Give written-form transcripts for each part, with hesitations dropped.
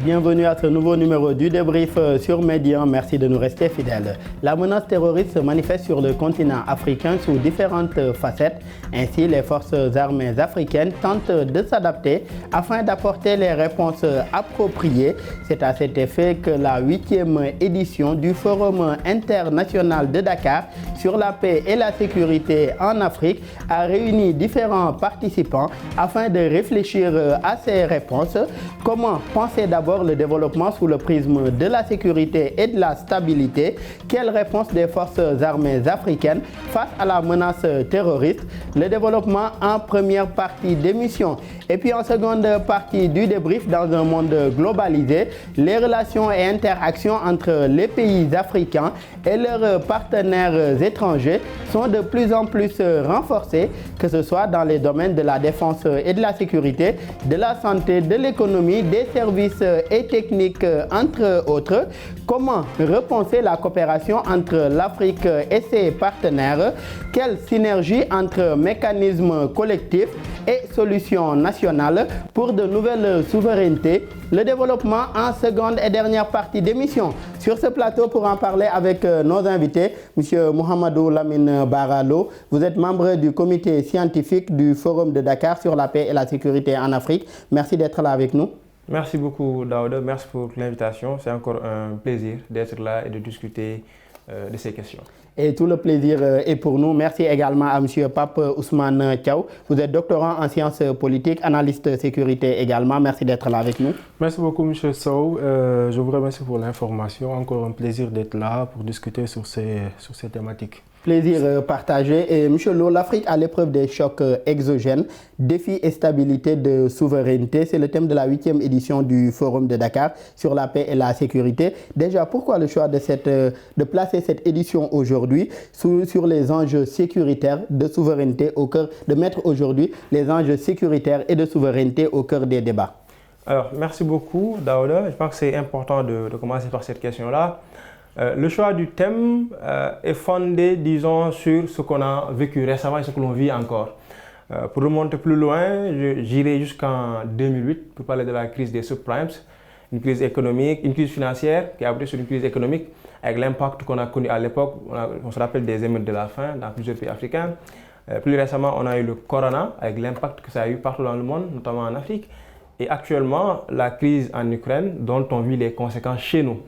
bienvenue à ce nouveau numéro du débrief sur Média. Merci de nous rester fidèles. La menace terroriste se manifeste sur le continent africain sous différentes facettes. Ainsi, les forces armées africaines tentent de s'adapter afin d'apporter les réponses appropriées. C'est à cet effet que la 8e édition du Forum international de Dakar sur la paix et la sécurité en Afrique a réuni différents participants afin de réfléchir à ces réponses. Comment penser d'abord le développement sous le prisme de la sécurité et de la stabilité? Quelle réponse des forces armées africaines face à la menace terroriste? Le développement en première partie d'émission. Et puis en seconde partie du débrief, dans un monde globalisé, les relations et interactions entre les pays africains et leurs partenaires étrangers sont de plus en plus renforcées, que ce soit dans les domaines de la défense et de la sécurité, de la santé, de l'économie, des services et techniques, entre autres. Comment repenser la coopération entre l'Afrique et ses partenaires? Quelle synergie entre mécanismes collectifs et solutions nationales pour de nouvelles souverainetés? Le développement en seconde et dernière partie d'émission. Sur ce plateau, pour en parler avec nos invités, M. Mohamedou Lamine Bara Lo, vous êtes membre du comité scientifique du Forum de Dakar sur la paix et la sécurité en Afrique. Merci d'être là avec nous. Merci beaucoup Daouda, merci pour l'invitation. C'est encore un plaisir d'être là et de discuter de ces questions. Et tout le plaisir est pour nous. Merci également à M. Pape Ousmane Thiaw. Vous êtes doctorant en sciences politiques, analyste sécurité également. Merci d'être là avec nous. Merci beaucoup M. Sow. Je vous remercie pour l'information. Encore un plaisir d'être là pour discuter sur ces thématiques. Plaisir partagé. Et M. Lo, l'Afrique à l'épreuve des chocs exogènes, défis et stabilité de souveraineté, c'est le thème de la 8e édition du Forum de Dakar sur la paix et la sécurité. Déjà, pourquoi le choix de placer cette édition aujourd'hui sur les enjeux sécuritaires de souveraineté au cœur, de mettre aujourd'hui les enjeux sécuritaires et de souveraineté au cœur des débats? Alors, merci beaucoup Daouda. Je pense que c'est important de commencer par cette question-là. Le choix du thème est fondé, disons, sur ce qu'on a vécu récemment et ce que l'on vit encore. Pour remonter plus loin, j'irai jusqu'en 2008 pour parler de la crise des subprimes, une crise économique, une crise financière qui a abouti sur une crise économique avec l'impact qu'on a connu à l'époque. On se rappelle des émeutes de la faim dans plusieurs pays africains. Plus récemment, on a eu le corona avec l'impact que ça a eu partout dans le monde, notamment en Afrique. Et actuellement, la crise en Ukraine dont on vit les conséquences chez nous,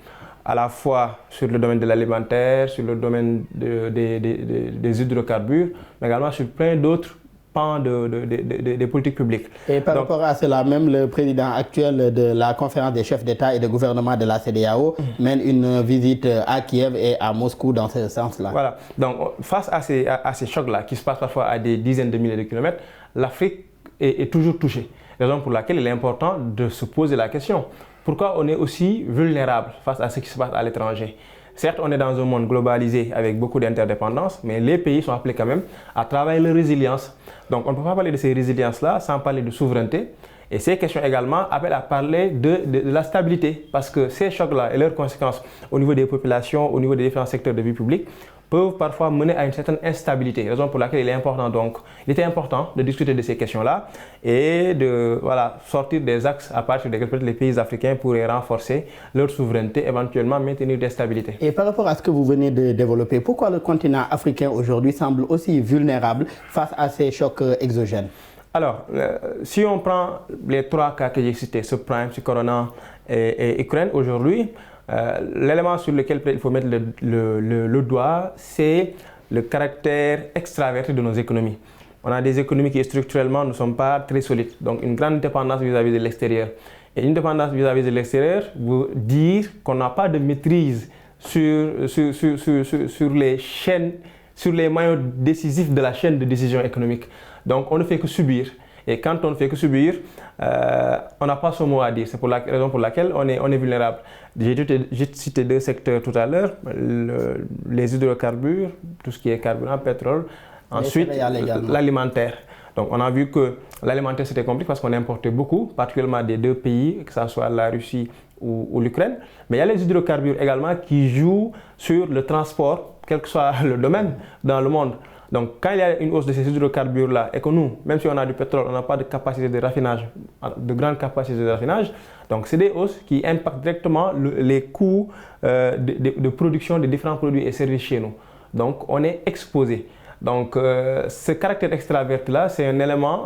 à la fois sur le domaine de l'alimentaire, sur le domaine des hydrocarbures, mais également sur plein d'autres pans des politiques publiques. Et par rapport à cela, même le président actuel de la conférence des chefs d'État et de gouvernement de la CEDEAO mène une visite à Kiev et à Moscou dans ce sens-là. Voilà. Donc, face à ces chocs-là, qui se passent parfois à des dizaines de milliers de kilomètres, l'Afrique est toujours touchée. Raison pour laquelle il est important de se poser la question. Pourquoi on est aussi vulnérable face à ce qui se passe à l'étranger? Certes, on est dans un monde globalisé avec beaucoup d'interdépendances, mais les pays sont appelés quand même à travailler leur résilience. Donc, on ne peut pas parler de ces résiliences-là sans parler de souveraineté. Et ces questions également appellent à parler de la stabilité, parce que ces chocs-là et leurs conséquences au niveau des populations, au niveau des différents secteurs de vie publique, peuvent parfois mener à une certaine instabilité, raison pour laquelle il était important de discuter de ces questions-là et de sortir des axes à partir desquels les pays africains pourraient renforcer leur souveraineté, éventuellement maintenir des stabilités. Et par rapport à ce que vous venez de développer, pourquoi le continent africain aujourd'hui semble aussi vulnérable face à ces chocs exogènes? Alors, si on prend les trois cas que j'ai cités, subprime, corona et Ukraine aujourd'hui, l'élément sur lequel il faut mettre le doigt, c'est le caractère extraverti de nos économies. On a des économies qui structurellement ne sont pas très solides, donc une grande dépendance vis-à-vis de l'extérieur. Et une dépendance vis-à-vis de l'extérieur veut dire qu'on n'a pas de maîtrise sur les chaînes, sur les maillons décisifs de la chaîne de décision économique. Donc on ne fait que subir. Et quand on ne fait que subir, on n'a pas son mot à dire. C'est la raison pour laquelle on est vulnérable. J'ai cité deux secteurs tout à l'heure, les hydrocarbures, tout ce qui est carburant, pétrole, ensuite l'alimentaire. Donc on a vu que l'alimentaire c'était compliqué parce qu'on importait beaucoup, particulièrement des deux pays, que ce soit la Russie ou l'Ukraine. Mais il y a les hydrocarbures également qui jouent sur le transport, quel que soit le domaine dans le monde. Donc quand il y a une hausse de ces hydrocarbures-là et que nous, même si on a du pétrole, on n'a pas de capacité de raffinage, de grande capacité de raffinage, donc c'est des hausses qui impactent directement les coûts de production des différents produits et services chez nous. Donc on est exposé. Donc ce caractère extravert-là, c'est un élément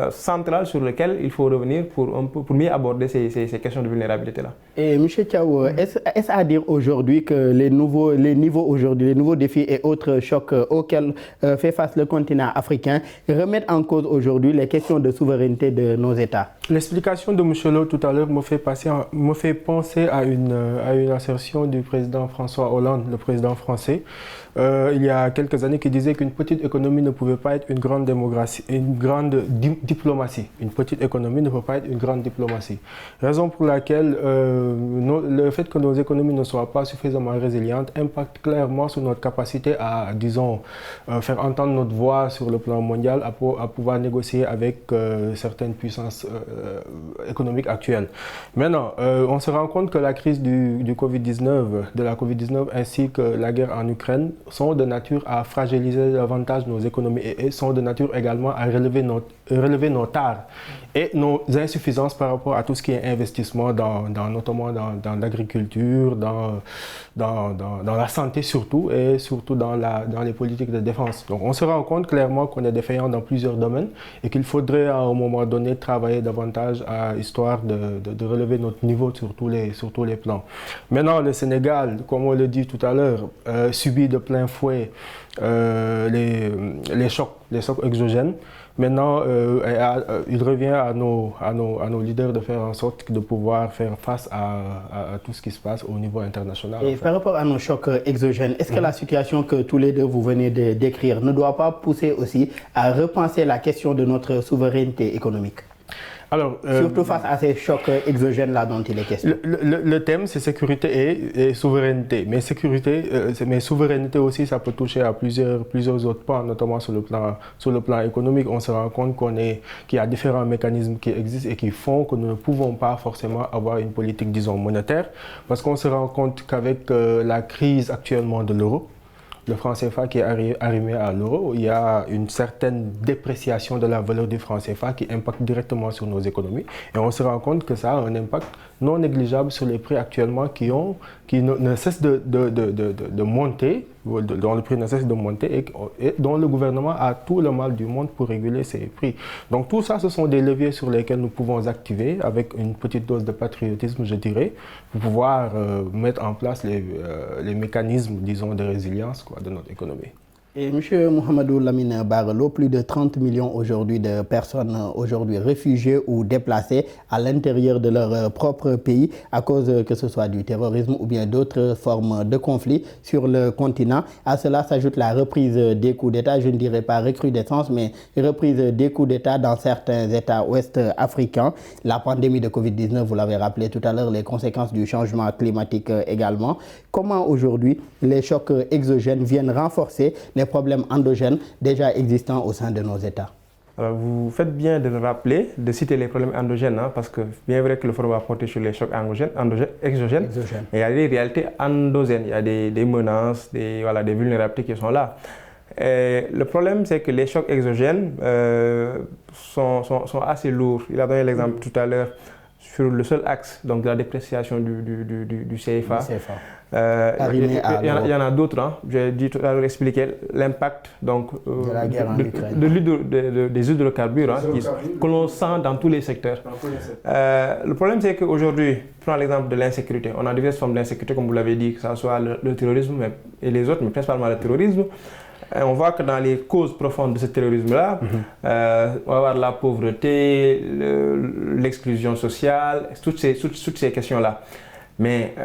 central sur lequel il faut revenir pour mieux aborder ces questions de vulnérabilité-là. Et M. Thiaw, est-ce à dire aujourd'hui que les nouveaux défis et autres chocs auxquels fait face le continent africain remettent en cause aujourd'hui les questions de souveraineté de nos États? L'explication de M. Lo tout à l'heure me fait penser à une assertion du président François Hollande, le président français, il y a quelques années, qui disait qu'une petite économie ne pouvait pas être une grande diplomatie. Une petite économie ne peut pas être une grande diplomatie. Raison pour laquelle le fait que nos économies ne soient pas suffisamment résilientes impacte clairement sur notre capacité à, disons, faire entendre notre voix sur le plan mondial, à pouvoir négocier avec certaines puissances économiques actuelles. Maintenant, on se rend compte que la crise de la Covid-19 ainsi que la guerre en Ukraine sont de nature à fragiliser davantage nos économies et sont de nature également à relever nos tares et nos insuffisances par rapport à tout ce qui est investissement notamment dans l'agriculture, dans la santé surtout et surtout dans les politiques de défense. Donc on se rend compte clairement qu'on est défaillant dans plusieurs domaines et qu'il faudrait à un moment donné travailler davantage histoire de relever notre niveau sur tous les plans. Maintenant, le Sénégal, comme on le dit tout à l'heure, subit de plein fouet les chocs exogènes. Maintenant, il revient à nos leaders de faire en sorte de pouvoir faire face à tout ce qui se passe au niveau international. Et par rapport à nos chocs exogènes, est-ce que la situation que tous les deux vous venez de décrire ne doit pas pousser aussi à repenser la question de notre souveraineté économique? Alors, surtout face à ces chocs exogènes-là dont il est question. Le thème, c'est sécurité et souveraineté. Mais souveraineté aussi, ça peut toucher à plusieurs autres points, notamment sur le plan économique. On se rend compte qu'il y a différents mécanismes qui existent et qui font que nous ne pouvons pas forcément avoir une politique, disons, monétaire. Parce qu'on se rend compte qu'avec la crise actuellement de l'euro, le franc CFA qui est arrimé à l'euro, il y a une certaine dépréciation de la valeur du franc CFA qui impacte directement sur nos économies. Et on se rend compte que ça a un impact non négligeable sur les prix actuellement qui ne cessent de monter, dont le prix ne cesse de monter et dont le gouvernement a tout le mal du monde pour réguler ces prix. Donc tout ça, ce sont des leviers sur lesquels nous pouvons activer avec une petite dose de patriotisme, je dirais, pour pouvoir mettre en place les mécanismes, disons, de résilience de notre économie. Et M. Mohamedou Lamine Bara Lo, plus de 30 millions aujourd'hui de personnes réfugiées ou déplacées à l'intérieur de leur propre pays à cause que ce soit du terrorisme ou bien d'autres formes de conflits sur le continent. À cela s'ajoute la reprise des coups d'État, je ne dirais pas recrudescence, mais reprise des coups d'État dans certains États ouest africains. La pandémie de Covid-19, vous l'avez rappelé tout à l'heure, les conséquences du changement climatique également. Comment aujourd'hui les chocs exogènes viennent renforcer les problèmes endogènes déjà existants au sein de nos États? Alors vous faites bien de le rappeler, de citer les problèmes endogènes, parce que bien vrai que le forum va porter sur les chocs exogènes, mais il y a des réalités endogènes, il y a des menaces, des vulnérabilités qui sont là. Et le problème, c'est que les chocs exogènes sont assez lourds. Il a donné l'exemple tout à l'heure sur le seul axe donc de la dépréciation du CFA. Il y en a d'autres. J'ai dit tout à l'heure expliquer l'impact de la guerre en Ukraine, des hydrocarbures que l'on sent dans tous les secteurs. Le problème, c'est qu'aujourd'hui, prenons l'exemple de l'insécurité. On a diverses formes d'insécurité, comme vous l'avez dit, que ce soit le terrorisme et les autres, mais principalement le terrorisme. On voit que dans les causes profondes de ce terrorisme-là, on va avoir la pauvreté, l'exclusion sociale, toutes ces questions-là. Mais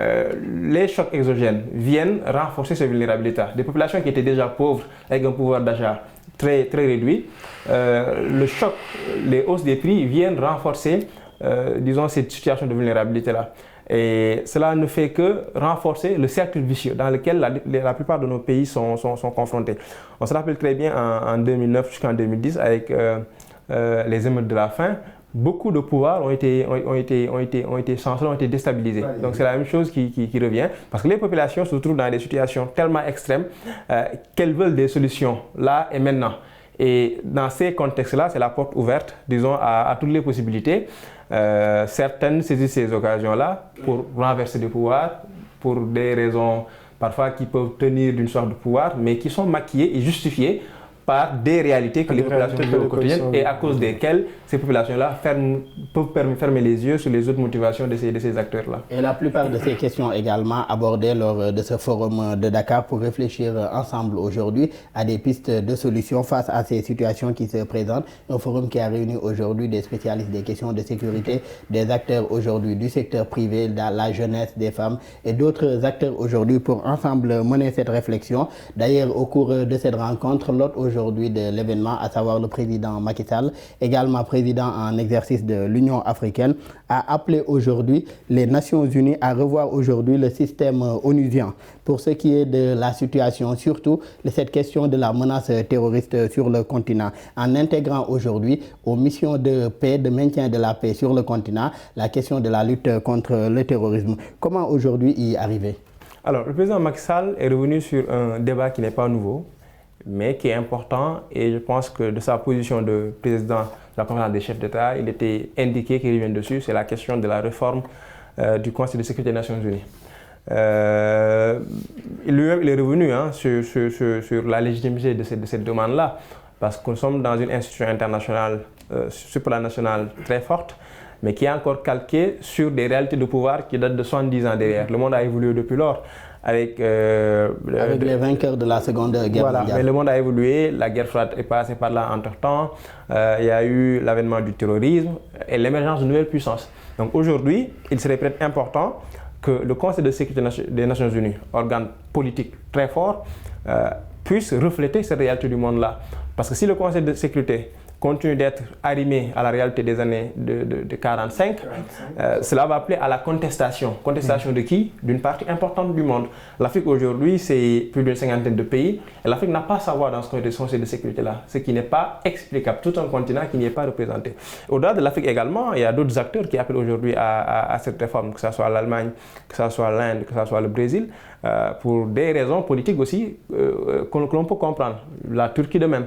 les chocs exogènes viennent renforcer ces vulnérabilités. Des populations qui étaient déjà pauvres, avec un pouvoir d'achat très, très réduit, le choc, les hausses des prix viennent renforcer, disons, cette situation de vulnérabilité-là. Et cela ne fait que renforcer le cercle vicieux dans lequel la plupart de nos pays sont confrontés. On se rappelle très bien en 2009 jusqu'en 2010 avec les émeutes de la faim, beaucoup de pouvoirs ont été chancelés, ont été déstabilisés. Donc c'est la même chose qui revient, parce que les populations se trouvent dans des situations tellement extrêmes qu'elles veulent des solutions là et maintenant. Et dans ces contextes-là, c'est la porte ouverte, disons, à toutes les possibilités. Certaines saisissent ces occasions-là pour renverser des pouvoirs, pour des raisons parfois qui peuvent tenir d'une sorte de pouvoir, mais qui sont maquillées et justifiées par des réalités que les populations vivent au quotidien et à cause desquelles ces populations-là peuvent fermer les yeux sur les autres motivations de ces acteurs-là. Et la plupart de ces questions également abordées lors de ce forum de Dakar pour réfléchir ensemble aujourd'hui à des pistes de solutions face à ces situations qui se présentent. Un forum qui a réuni aujourd'hui des spécialistes des questions de sécurité, des acteurs aujourd'hui du secteur privé, de la jeunesse, des femmes et d'autres acteurs aujourd'hui pour ensemble mener cette réflexion. D'ailleurs, au cours de cette rencontre, l'hôte aujourd'hui de l'événement, à savoir le président Macky Sall, également président en exercice de l'Union africaine, a appelé aujourd'hui les Nations Unies à revoir aujourd'hui le système onusien pour ce qui est de la situation, surtout de cette question de la menace terroriste sur le continent, en intégrant aujourd'hui aux missions de paix, de maintien de la paix sur le continent, la question de la lutte contre le terrorisme. Comment aujourd'hui y arriver? Alors, le président Macky Sall est revenu sur un débat qui n'est pas nouveau, mais qui est important, et je pense que de sa position de président de la conférence des chefs d'État, il était indiqué qu'il revient dessus, c'est la question de la réforme du Conseil de sécurité des Nations Unies. Il est revenu sur la légitimité de cette demande-là, parce que nous sommes dans une institution internationale, supranationale très forte, mais qui est encore calquée sur des réalités de pouvoir qui datent de 70 ans derrière. Le monde a évolué depuis lors. Avec les vainqueurs de la Seconde Guerre mondiale. Mais le monde a évolué, la guerre froide est passée par là entre-temps, il y a eu l'avènement du terrorisme et l'émergence de nouvelles puissances. Donc aujourd'hui, il serait peut-être important que le Conseil de sécurité des Nations Unies, organe politique très fort, puisse refléter cette réalité du monde-là. Parce que si le Conseil de sécurité continue d'être arrimé à la réalité des années de 1945, cela va appeler à la contestation. Contestation de qui? D'une partie importante du monde. L'Afrique aujourd'hui, c'est plus d'une cinquantaine de pays, et l'Afrique n'a pas à savoir dans ce Conseil de sécurité-là, ce qui n'est pas explicable. Tout un continent qui n'y est pas représenté. Au-delà de l'Afrique également, il y a d'autres acteurs qui appellent aujourd'hui à cette réforme, que ce soit l'Allemagne, que ce soit l'Inde, que ce soit le Brésil, pour des raisons politiques aussi que l'on peut comprendre. La Turquie de même.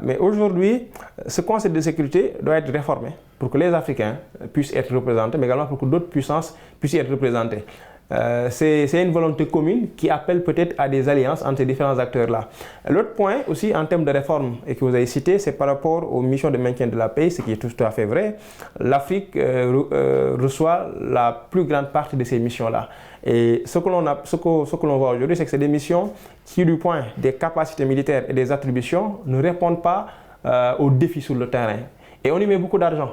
Mais aujourd'hui, ce Conseil de sécurité doit être réformé pour que les Africains puissent être représentés, mais également pour que d'autres puissances puissent y être représentées. C'est une volonté commune qui appelle peut-être à des alliances entre ces différents acteurs-là. L'autre point aussi en termes de réforme et que vous avez cité, c'est par rapport aux missions de maintien de la paix, ce qui est tout à fait vrai. L'Afrique reçoit la plus grande partie de ces missions-là. Et ce que l'on voit aujourd'hui, c'est que c'est des missions qui, du point des capacités militaires et des attributions, ne répondent pas aux défis sur le terrain. Et on y met beaucoup d'argent.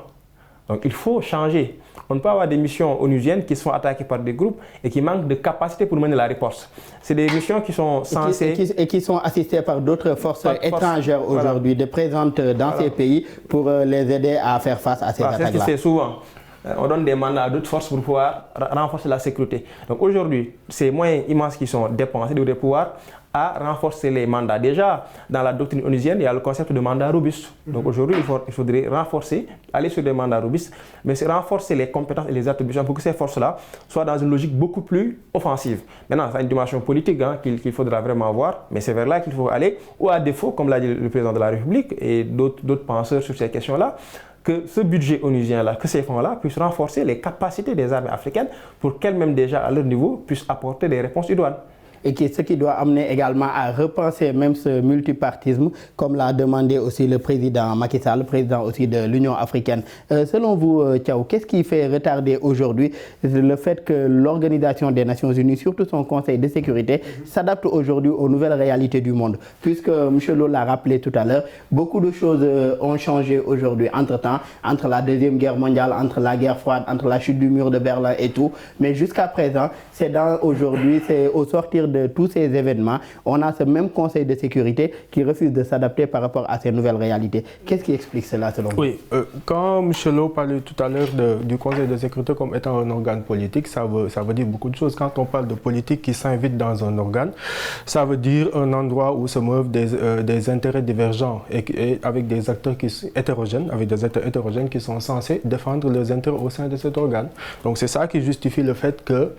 Donc il faut changer. On ne peut pas avoir des missions onusiennes qui sont attaquées par des groupes et qui manquent de capacité pour mener la riposte. C'est des missions qui sont censées... Et qui sont assistées par d'autres forces étrangères aujourd'hui, présentes dans ces pays pour les aider à faire face à ces attaques-là. C'est ce qui c'est souvent. On donne des mandats à d'autres forces pour pouvoir renforcer la sécurité. Donc aujourd'hui, ces moyens immenses qui sont dépensés devraient pouvoir à renforcer les mandats. Déjà, dans la doctrine onusienne, il y a le concept de mandat robuste. Donc aujourd'hui, il faudrait renforcer, aller sur des mandats robustes, mais c'est renforcer les compétences et les attributions pour que ces forces-là soient dans une logique beaucoup plus offensive. Maintenant, ça a une dimension politique qu'il faudra vraiment voir, mais c'est vers là qu'il faut aller, ou à défaut, comme l'a dit le président de la République et d'autres penseurs sur ces questions-là, que ce budget onusien-là, que ces fonds-là puissent renforcer les capacités des armées africaines pour qu'elles-mêmes déjà à leur niveau puissent apporter des réponses idoines. Et ce qui doit amener également à repenser même ce multipartisme, comme l'a demandé aussi le président Macky Sall, le président aussi de l'Union africaine. Selon vous, Thiaw, qu'est-ce qui fait retarder aujourd'hui le fait que l'Organisation des Nations Unies, surtout son Conseil de sécurité, s'adapte aujourd'hui aux nouvelles réalités du monde? Puisque M. Lo l'a rappelé tout à l'heure, beaucoup de choses ont changé aujourd'hui, entre-temps, entre la Deuxième Guerre mondiale, entre la guerre froide, entre la chute du mur de Berlin et tout. Mais jusqu'à présent, c'est aujourd'hui, c'est au sortir de tous ces événements, on a ce même Conseil de sécurité qui refuse de s'adapter par rapport à ces nouvelles réalités. Qu'est-ce qui explique cela selon vous? Oui, quand M. Lo parlait tout à l'heure du Conseil de sécurité comme étant un organe politique, ça veut dire beaucoup de choses. Quand on parle de politique qui s'invite dans un organe, ça veut dire un endroit où se meuvent des intérêts divergents et avec des acteurs hétérogènes qui sont censés défendre leurs intérêts au sein de cet organe. Donc c'est ça qui justifie le fait que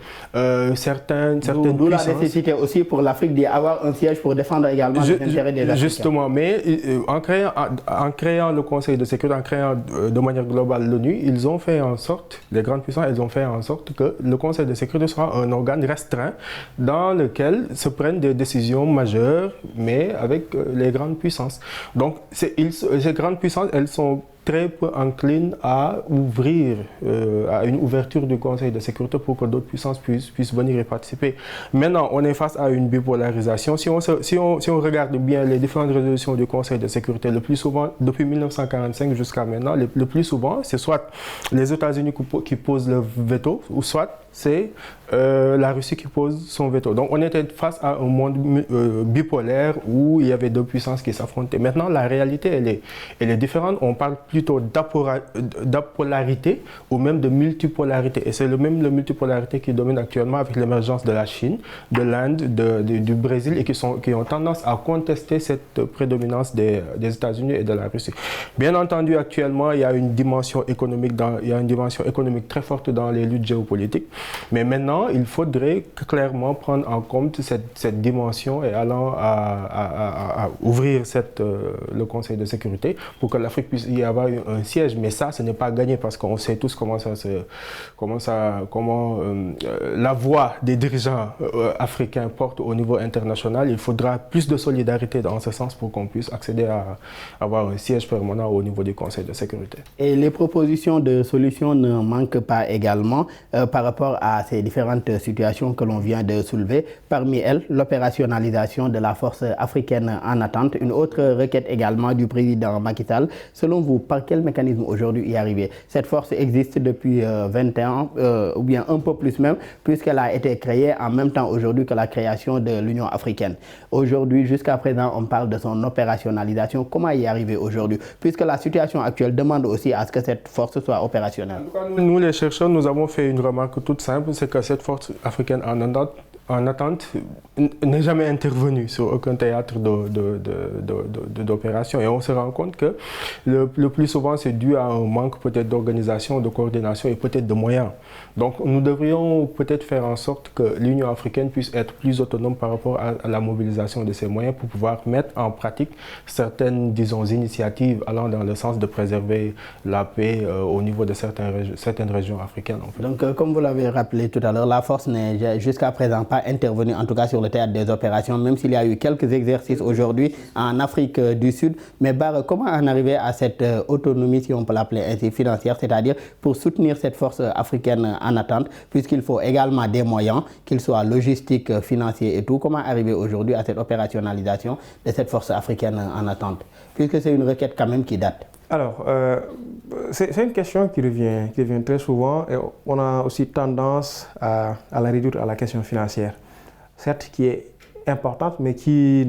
certaines D'où la nécessité aussi pour l'Afrique d'y avoir un siège pour défendre également les intérêts des Africains. Justement, mais en créant le Conseil de sécurité, en créant de manière globale l'ONU, ils ont fait en sorte, les grandes puissances, elles ont fait en sorte que le Conseil de sécurité soit un organe restreint dans lequel se prennent des décisions majeures, mais avec les grandes puissances. Donc ces grandes puissances, elles sont très peu enclines à ouvrir, à une ouverture du Conseil de sécurité pour que d'autres puissances puissent venir y participer. Maintenant, on est face à une bipolarisation. Si on regarde bien les différentes résolutions du Conseil de sécurité, le plus souvent, depuis 1945 jusqu'à maintenant, le plus souvent, c'est soit les États-Unis qui posent le veto, ou soit c'est la Russie qui pose son veto. Donc on était face à un monde bipolaire où il y avait deux puissances qui s'affrontaient. Maintenant, la réalité, elle est différente. On parle plutôt d'apolarité ou même de multipolarité. Et c'est le multipolarité qui domine actuellement avec l'émergence de la Chine, de l'Inde, du Brésil et qui ont tendance à contester cette prédominance des États-Unis et de la Russie. Bien entendu, actuellement, il y a une dimension économique très forte dans les luttes géopolitiques. Mais maintenant, il faudrait clairement prendre en compte cette dimension et allant à ouvrir le Conseil de sécurité pour que l'Afrique puisse y avoir un siège. Mais ça, ce n'est pas gagné parce qu'on sait tous comment la voix des dirigeants africains porte au niveau international. Il faudra plus de solidarité dans ce sens pour qu'on puisse accéder à avoir un siège permanent au niveau du Conseil de sécurité. Et les propositions de solutions ne manquent pas également par rapport à ces différentes situations que l'on vient de soulever. Parmi elles, l'opérationnalisation de la force africaine en attente. Une autre requête également du président Macky Sall. Selon vous, par quel mécanisme aujourd'hui y arriver? Cette force existe depuis 20 ans, ou bien un peu plus même, puisqu'elle a été créée en même temps aujourd'hui que la création de l'Union africaine. Aujourd'hui, jusqu'à présent, on parle de son opérationnalisation. Comment y arriver aujourd'hui? Puisque la situation actuelle demande aussi à ce que cette force soit opérationnelle. Nous, les chercheurs, nous avons fait une remarque toute simple, c'est que cette force africaine en attente n'est jamais intervenue sur aucun théâtre d'opération. Et on se rend compte que le plus souvent, c'est dû à un manque peut-être d'organisation, de coordination et peut-être de moyens. Donc nous devrions peut-être faire en sorte que l'Union africaine puisse être plus autonome par rapport à la mobilisation de ses moyens pour pouvoir mettre en pratique certaines, disons, initiatives allant dans le sens de préserver la paix au niveau de certaines régions africaines. En fait. Donc comme vous l'avez rappelé tout à l'heure, la force n'est jusqu'à présent pas intervenu en tout cas sur le théâtre des opérations, même s'il y a eu quelques exercices aujourd'hui en Afrique du Sud. Mais Bara, comment en arriver à cette autonomie, si on peut l'appeler ainsi, financière, c'est-à-dire pour soutenir cette force africaine en attente, puisqu'il faut également des moyens, qu'ils soient logistiques, financiers et tout. Comment arriver aujourd'hui à cette opérationnalisation de cette force africaine en attente, puisque c'est une requête quand même qui date? Alors, c'est une question qui revient très souvent et on a aussi tendance à la réduire à la question financière. Certes, qui est importante, mais qui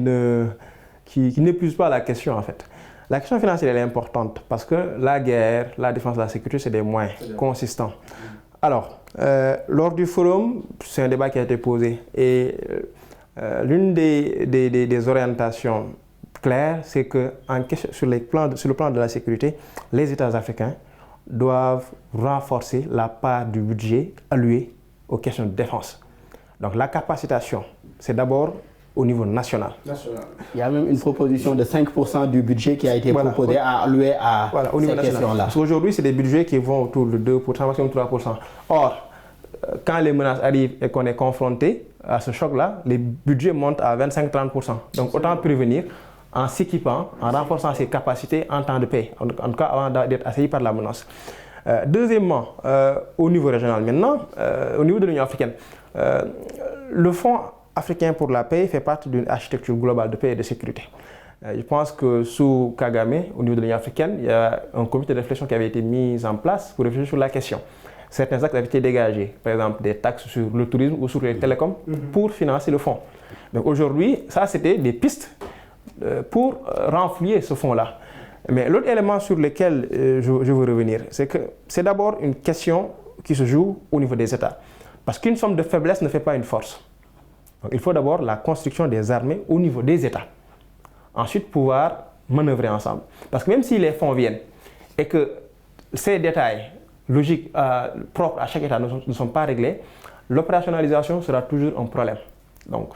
n'épuise pas la question en fait. La question financière elle est importante parce que la guerre, la défense, la sécurité, c'est des moyens consistants. Alors, lors du forum, c'est un débat qui a été posé et l'une des orientations claires, c'est que sur le plan de la sécurité, les États africains doivent renforcer la part du budget alloué aux questions de défense. Donc la capacitation, c'est d'abord au niveau national. Il y a même une proposition de 5% du budget qui a été proposée à allouer à au niveau ces questions-là. Aujourd'hui, c'est des budgets qui vont autour de 2%, maximum 3%. Or, quand les menaces arrivent et qu'on est confronté à ce choc-là, les budgets montent à 25-30%. Donc autant prévenir en s'équipant, en renforçant ses capacités en temps de paix, en tout cas avant d'être assailli par la menace. Deuxièmement, au niveau régional maintenant, au niveau de l'Union africaine, le Fonds africain pour la paix fait partie d'une architecture globale de paix et de sécurité. Je pense que sous Kagame, au niveau de l'Union africaine, il y a un comité de réflexion qui avait été mis en place pour réfléchir sur la question. certains actes avaient été dégagés, par exemple des taxes sur le tourisme ou sur les télécoms, pour financer le fonds. Donc aujourd'hui, ça c'était des pistes pour renflouer ce fonds-là. Mais l'autre élément sur lequel je veux revenir, c'est que c'est d'abord une question qui se joue au niveau des États. Parce qu'une somme de faiblesse ne fait pas une force. Donc il faut d'abord la construction des armées au niveau des États. Ensuite, pouvoir manœuvrer ensemble. Parce que même si les fonds viennent et que ces détails logiques propres à chaque État ne sont pas réglés, l'opérationnalisation sera toujours un problème. Donc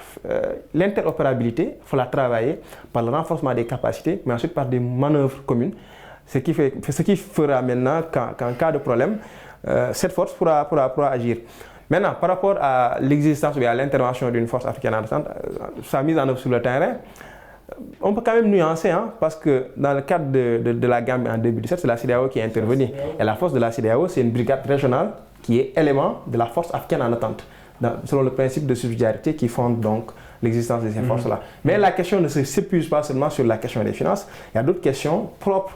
l'interopérabilité, il faut la travailler par le renforcement des capacités, mais ensuite par des manœuvres communes. Ce qui fera maintenant qu'en cas de problème, cette force pourra agir. Maintenant, par rapport à l'existence ou à l'intervention d'une force africaine en attente, sa mise en œuvre sur le terrain, on peut quand même nuancer, parce que dans le cadre de la Gambie en 2017, c'est la CEDEAO qui est intervenue. Et la force de la CEDEAO, c'est une brigade régionale qui est élément de la force africaine en attente, selon le principe de subsidiarité qui fonde donc l'existence de ces forces-là. Mais la question ne s'épuise pas seulement sur la question des finances, il y a d'autres questions propres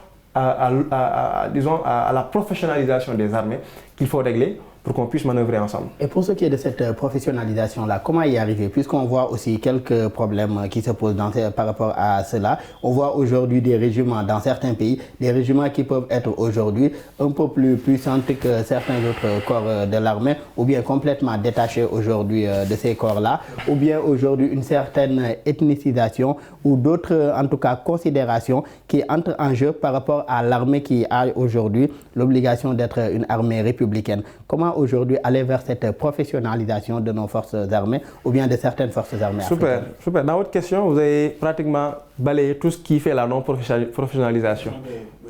disons, à la professionnalisation des armées qu'il faut régler pour qu'on puisse manœuvrer ensemble. Et pour ce qui est de cette professionnalisation-là, comment y arriver? Puisqu'on voit aussi quelques problèmes qui se posent par rapport à cela. On voit aujourd'hui des régiments dans certains pays, des régiments qui peuvent être aujourd'hui un peu plus puissants que certains autres corps de l'armée, ou bien complètement détachés aujourd'hui de ces corps-là, ou bien aujourd'hui une certaine ethnicisation ou d'autres, en tout cas, considérations qui entrent en jeu par rapport à l'armée qui a aujourd'hui l'obligation d'être une armée républicaine. Comment aujourd'hui aller vers cette professionnalisation de nos forces armées ou bien de certaines forces armées africaines? Super. Dans votre question, vous avez pratiquement balayé tout ce qui fait la non-professionnalisation.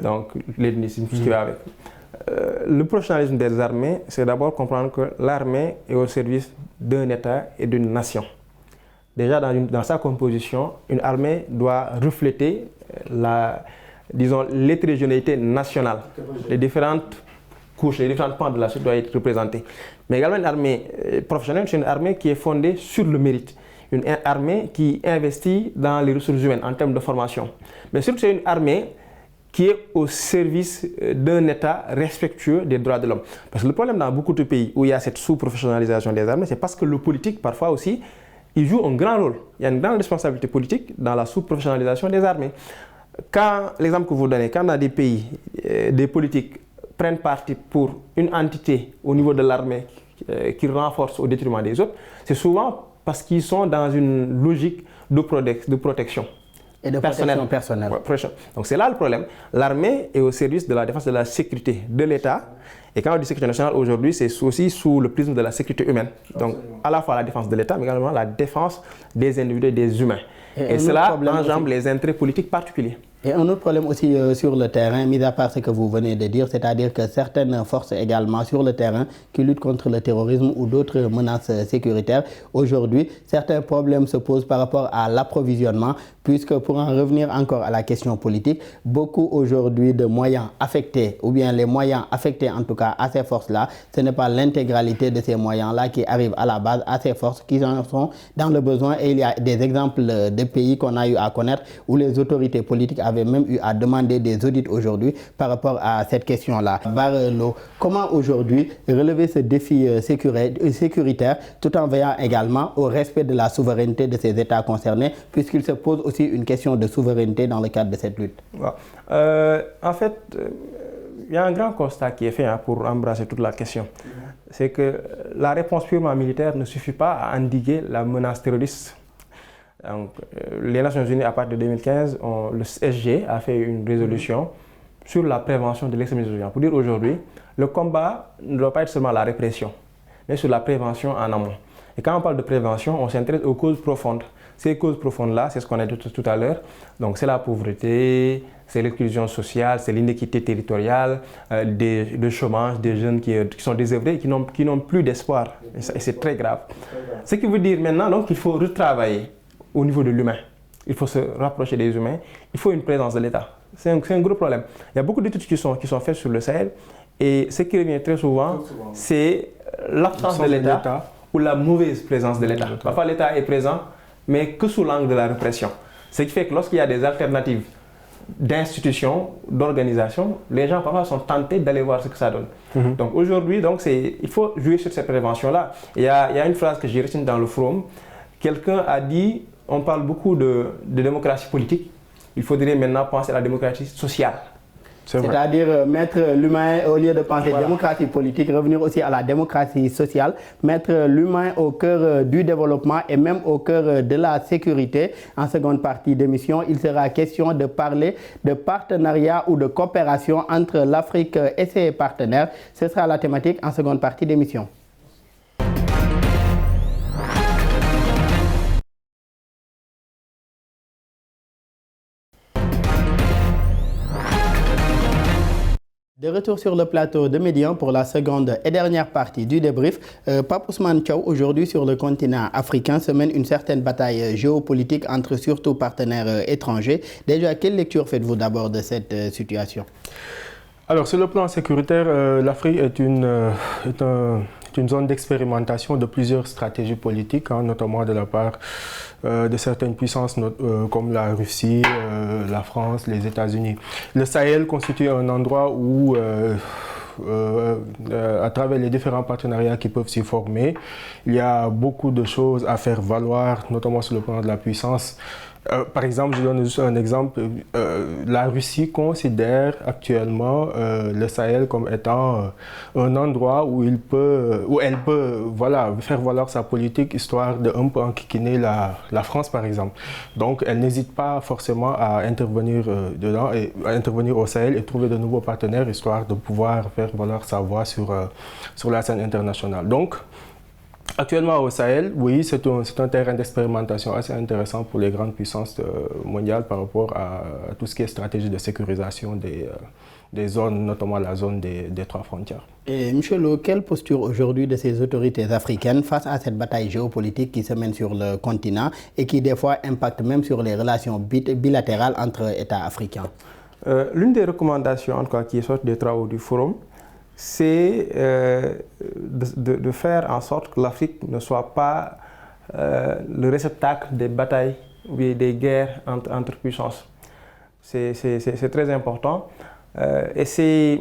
Donc l'ethnisme, tout ce qui va avec. Le professionnalisme des armées, c'est d'abord comprendre que l'armée est au service d'un État et d'une nation. Déjà dans sa composition, une armée doit refléter l'hétérogénéité nationale, les différentes couches, les différentes pans de la société doivent être représentées. Mais également une armée professionnelle, c'est une armée qui est fondée sur le mérite. Une armée qui investit dans les ressources humaines en termes de formation. Mais surtout, c'est une armée qui est au service d'un État respectueux des droits de l'homme. Parce que le problème dans beaucoup de pays où il y a cette sous-professionnalisation des armées, c'est parce que le politique, parfois aussi, il joue un grand rôle. Il y a une grande responsabilité politique dans la sous-professionnalisation des armées. L'exemple que vous donnez, quand dans des pays, des politiques prennent parti pour une entité au niveau de l'armée qu'ils renforcent au détriment des autres, c'est souvent parce qu'ils sont dans une logique de protection. Et de protection personnelle. Donc c'est là le problème. L'armée est au service de la défense de la sécurité de l'État. Et quand on dit sécurité nationale aujourd'hui, c'est aussi sous le prisme de la sécurité humaine. Donc à la fois la défense de l'État, mais également la défense des individus et des humains. Et cela enjambe les intérêts politiques particuliers. Et un autre problème aussi sur le terrain, mis à part ce que vous venez de dire, c'est-à-dire que certaines forces également sur le terrain qui luttent contre le terrorisme ou d'autres menaces sécuritaires, aujourd'hui, certains problèmes se posent par rapport à l'approvisionnement, puisque pour en revenir encore à la question politique, beaucoup aujourd'hui de moyens affectés, ou bien les moyens affectés en tout cas à ces forces-là, ce n'est pas l'intégralité de ces moyens-là qui arrivent à la base à ces forces qui en sont dans le besoin. Et il y a des exemples de pays qu'on a eu à connaître où les autorités politiques avaient même eu à demander des audits aujourd'hui par rapport à cette question-là. Barelo, comment aujourd'hui relever ce défi sécuritaire tout en veillant également au respect de la souveraineté de ces États concernés, puisqu'il se pose aussi une question de souveraineté dans le cadre de cette lutte? En fait, il y a un grand constat qui est fait pour embrasser toute la question. C'est que la réponse purement militaire ne suffit pas à endiguer la menace terroriste. Donc, les Nations Unies, à partir de 2015, le SG a fait une résolution sur la prévention de l'extrémisme violent. Pour dire aujourd'hui, le combat ne doit pas être seulement la répression, mais sur la prévention en amont. Et quand on parle de prévention, on s'intéresse aux causes profondes. Ces causes profondes-là, c'est ce qu'on a dit tout à l'heure. Donc, c'est la pauvreté, c'est l'exclusion sociale, c'est l'inéquité territoriale, le chômage, des jeunes qui sont désœuvrés et qui n'ont plus d'espoir. Et c'est très grave. Ce qui veut dire maintenant qu'il faut retravailler au niveau de l'humain. Il faut se rapprocher des humains. Il faut une présence de l'État. C'est un gros problème. Il y a beaucoup d'études qui sont faites sur le Sahel et ce qui revient très souvent, c'est l'absence de l'État ou la mauvaise présence de l'État. Parfois l'État est présent, mais que sous l'angle de la répression. Ce qui fait que lorsqu'il y a des alternatives d'institutions, d'organisations, les gens parfois sont tentés d'aller voir ce que ça donne. Donc aujourd'hui, il faut jouer sur cette prévention-là. Il y a une phrase que j'ai retenue dans le forum. Quelqu'un a dit, on parle beaucoup de démocratie politique, il faudrait maintenant penser à la démocratie sociale. C'est-à-dire mettre l'humain, au lieu de penser démocratie politique, revenir aussi à la démocratie sociale, mettre l'humain au cœur du développement et même au cœur de la sécurité. En seconde partie d'émission, il sera question de parler de partenariat ou de coopération entre l'Afrique et ses partenaires. Ce sera la thématique en seconde partie d'émission. De retour sur le plateau de Médian pour la seconde et dernière partie du débrief. Pape Ousmane Thiaw, aujourd'hui sur le continent africain, se mène une certaine bataille géopolitique entre surtout partenaires étrangers. Déjà, quelle lecture faites-vous d'abord de cette situation? Alors, sur le plan sécuritaire, l'Afrique est une zone d'expérimentation de plusieurs stratégies politiques, notamment de la part de certaines puissances comme la Russie, la France, les États-Unis. Le Sahel constitue un endroit où, à travers les différents partenariats qui peuvent s'y former, il y a beaucoup de choses à faire valoir, notamment sur le plan de la puissance. Par exemple, je donne juste un exemple, la Russie considère actuellement le Sahel comme étant un endroit où elle peut faire valoir sa politique, histoire de un peu enquiquiner la France par exemple. Donc elle n'hésite pas forcément à intervenir dedans, et à intervenir au Sahel et trouver de nouveaux partenaires, histoire de pouvoir faire valoir sa voix sur la scène internationale. Donc, actuellement au Sahel, oui, c'est un terrain d'expérimentation assez intéressant pour les grandes puissances mondiales par rapport à tout ce qui est stratégie de sécurisation des zones, notamment la zone des 3 frontières. Et M. Lo, quelle posture aujourd'hui de ces autorités africaines face à cette bataille géopolitique qui se mène sur le continent et qui des fois impacte même sur les relations bilatérales entre États africains? L'une des recommandations en tout cas, qui est sortie des travaux du forum, c'est de faire en sorte que l'Afrique ne soit pas le réceptacle des batailles ou des guerres entre puissances. C'est très important. Et ces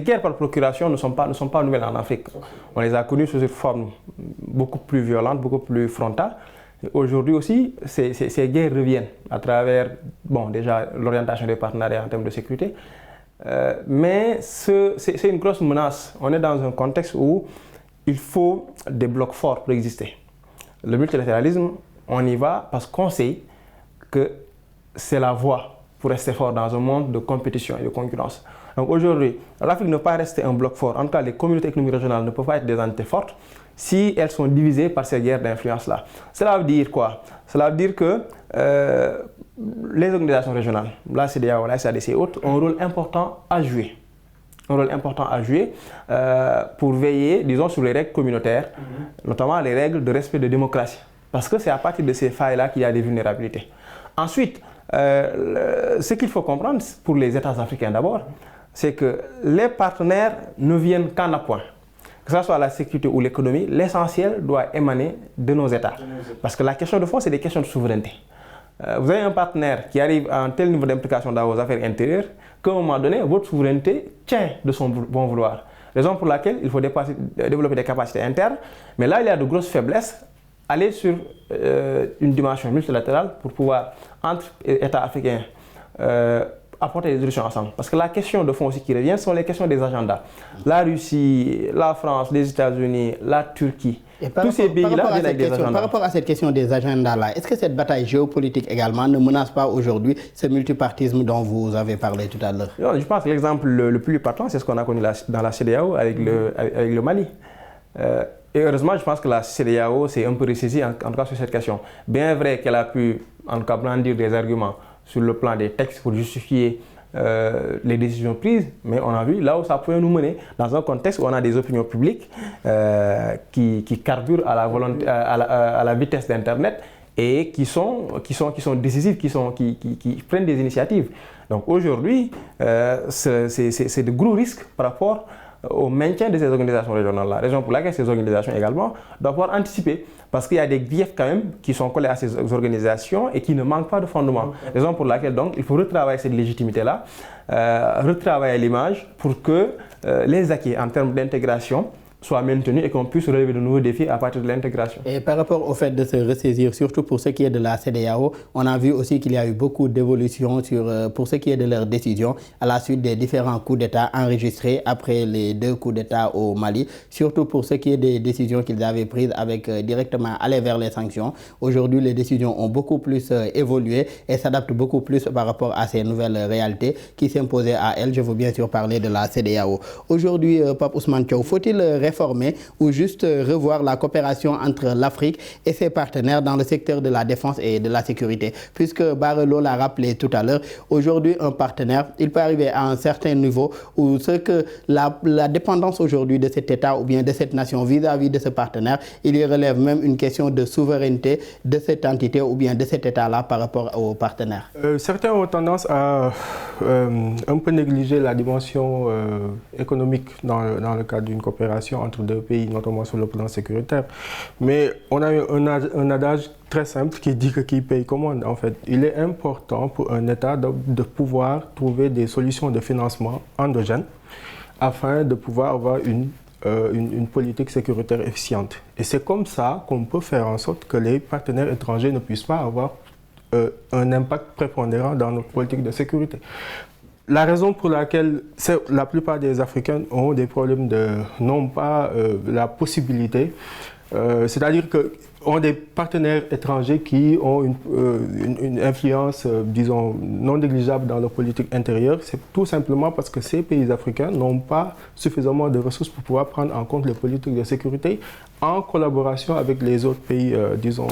guerres par procuration ne sont pas nouvelles en Afrique. On les a connues sous une forme beaucoup plus violente, beaucoup plus frontale. Aujourd'hui aussi, ces guerres reviennent à travers, déjà l'orientation des partenariats en termes de sécurité. Mais c'est une grosse menace. On est dans un contexte où il faut des blocs forts pour exister. Le multilatéralisme, on y va parce qu'on sait que c'est la voie pour rester fort dans un monde de compétition et de concurrence. Donc aujourd'hui, l'Afrique ne peut pas rester un bloc fort. En tout cas, les communautés économiques régionales ne peuvent pas être des entités fortes si elles sont divisées par ces guerres d'influence-là. Cela veut dire quoi? Cela veut dire que les organisations régionales, la CEDEAO, la SADC et autres, ont un rôle important à jouer. Pour veiller, disons, sur les règles communautaires, notamment les règles de respect de démocratie. Parce que c'est à partir de ces failles-là qu'il y a des vulnérabilités. Ensuite, ce qu'il faut comprendre pour les États africains d'abord, c'est que les partenaires ne viennent qu'en appoint. Que ce soit la sécurité ou l'économie, l'essentiel doit émaner de nos États. Parce que la question de fond, c'est des questions de souveraineté. Vous avez un partenaire qui arrive à un tel niveau d'implication dans vos affaires intérieures qu'à un moment donné, votre souveraineté tient de son bon vouloir. Raison pour laquelle il faut développer des capacités internes. Mais là, il y a de grosses faiblesses. Aller sur une dimension multilatérale pour pouvoir, entre États africains, apporter des solutions ensemble. Parce que la question de fond aussi qui revient sont les questions des agendas. La Russie, la France, les États-Unis, la Turquie. Tous ces pays-là viennent avec des agendas. Par rapport à cette question des agendas-là, est-ce que cette bataille géopolitique également ne menace pas aujourd'hui ce multipartisme dont vous avez parlé tout à l'heure? Je pense que l'exemple le plus parlant, c'est ce qu'on a connu dans la CEDEAO avec le Mali. Et heureusement, je pense que la CEDEAO s'est un peu ressaisie en tout cas sur cette question. Bien vrai qu'elle a pu en tout cas brandir des arguments sur le plan des textes pour justifier les décisions prises, mais on a vu là où ça pouvait nous mener dans un contexte où on a des opinions publiques qui carburent à la volonté, à la vitesse d'Internet et qui sont décisives, qui prennent des initiatives. Donc aujourd'hui, c'est de gros risques par rapport au maintien de ces organisations régionales-là. Raison pour laquelle ces organisations également doivent pouvoir anticiper. Parce qu'il y a des griefs quand même qui sont collés à ces organisations et qui ne manquent pas de fondement. Raison pour laquelle donc il faut retravailler cette légitimité-là, retravailler l'image pour que les acquis en termes d'intégration soient maintenus et qu'on puisse relever de nouveaux défis à partir de l'intégration. Et par rapport au fait de se ressaisir, surtout pour ce qui est de la CEDEAO, on a vu aussi qu'il y a eu beaucoup d'évolutions pour ce qui est de leurs décisions à la suite des différents coups d'État enregistrés après les 2 coups d'État au Mali, surtout pour ce qui est des décisions qu'ils avaient prises avec directement aller vers les sanctions. Aujourd'hui, les décisions ont beaucoup plus évolué et s'adaptent beaucoup plus par rapport à ces nouvelles réalités qui s'imposaient à elles. Je veux bien sûr parler de la CEDEAO. Aujourd'hui, Pape Ousmane Thiaw, faut-il réformer ou juste revoir la coopération entre l'Afrique et ses partenaires dans le secteur de la défense et de la sécurité? Puisque Barelo l'a rappelé tout à l'heure, aujourd'hui un partenaire, il peut arriver à un certain niveau où ce que la dépendance aujourd'hui de cet État ou bien de cette nation vis-à-vis de ce partenaire, il y relève même une question de souveraineté de cette entité ou bien de cet État-là par rapport aux partenaires. Certains ont tendance à un peu négliger la dimension économique dans le cadre d'une coopération entre 2 pays, notamment sur le plan sécuritaire. Mais on a un adage très simple qui dit que qui paye commande. En fait, il est important pour un État de pouvoir trouver des solutions de financement endogènes afin de pouvoir avoir une politique sécuritaire efficiente. Et c'est comme ça qu'on peut faire en sorte que les partenaires étrangers ne puissent pas avoir un impact prépondérant dans notre politique de sécurité. La raison pour laquelle la plupart des Africains ont des problèmes n'ont pas la possibilité, c'est-à-dire que ont des partenaires étrangers qui ont une influence, disons, non négligeable dans leur politique intérieure, c'est tout simplement parce que ces pays africains n'ont pas suffisamment de ressources pour pouvoir prendre en compte les politiques de sécurité en collaboration avec les autres pays, disons,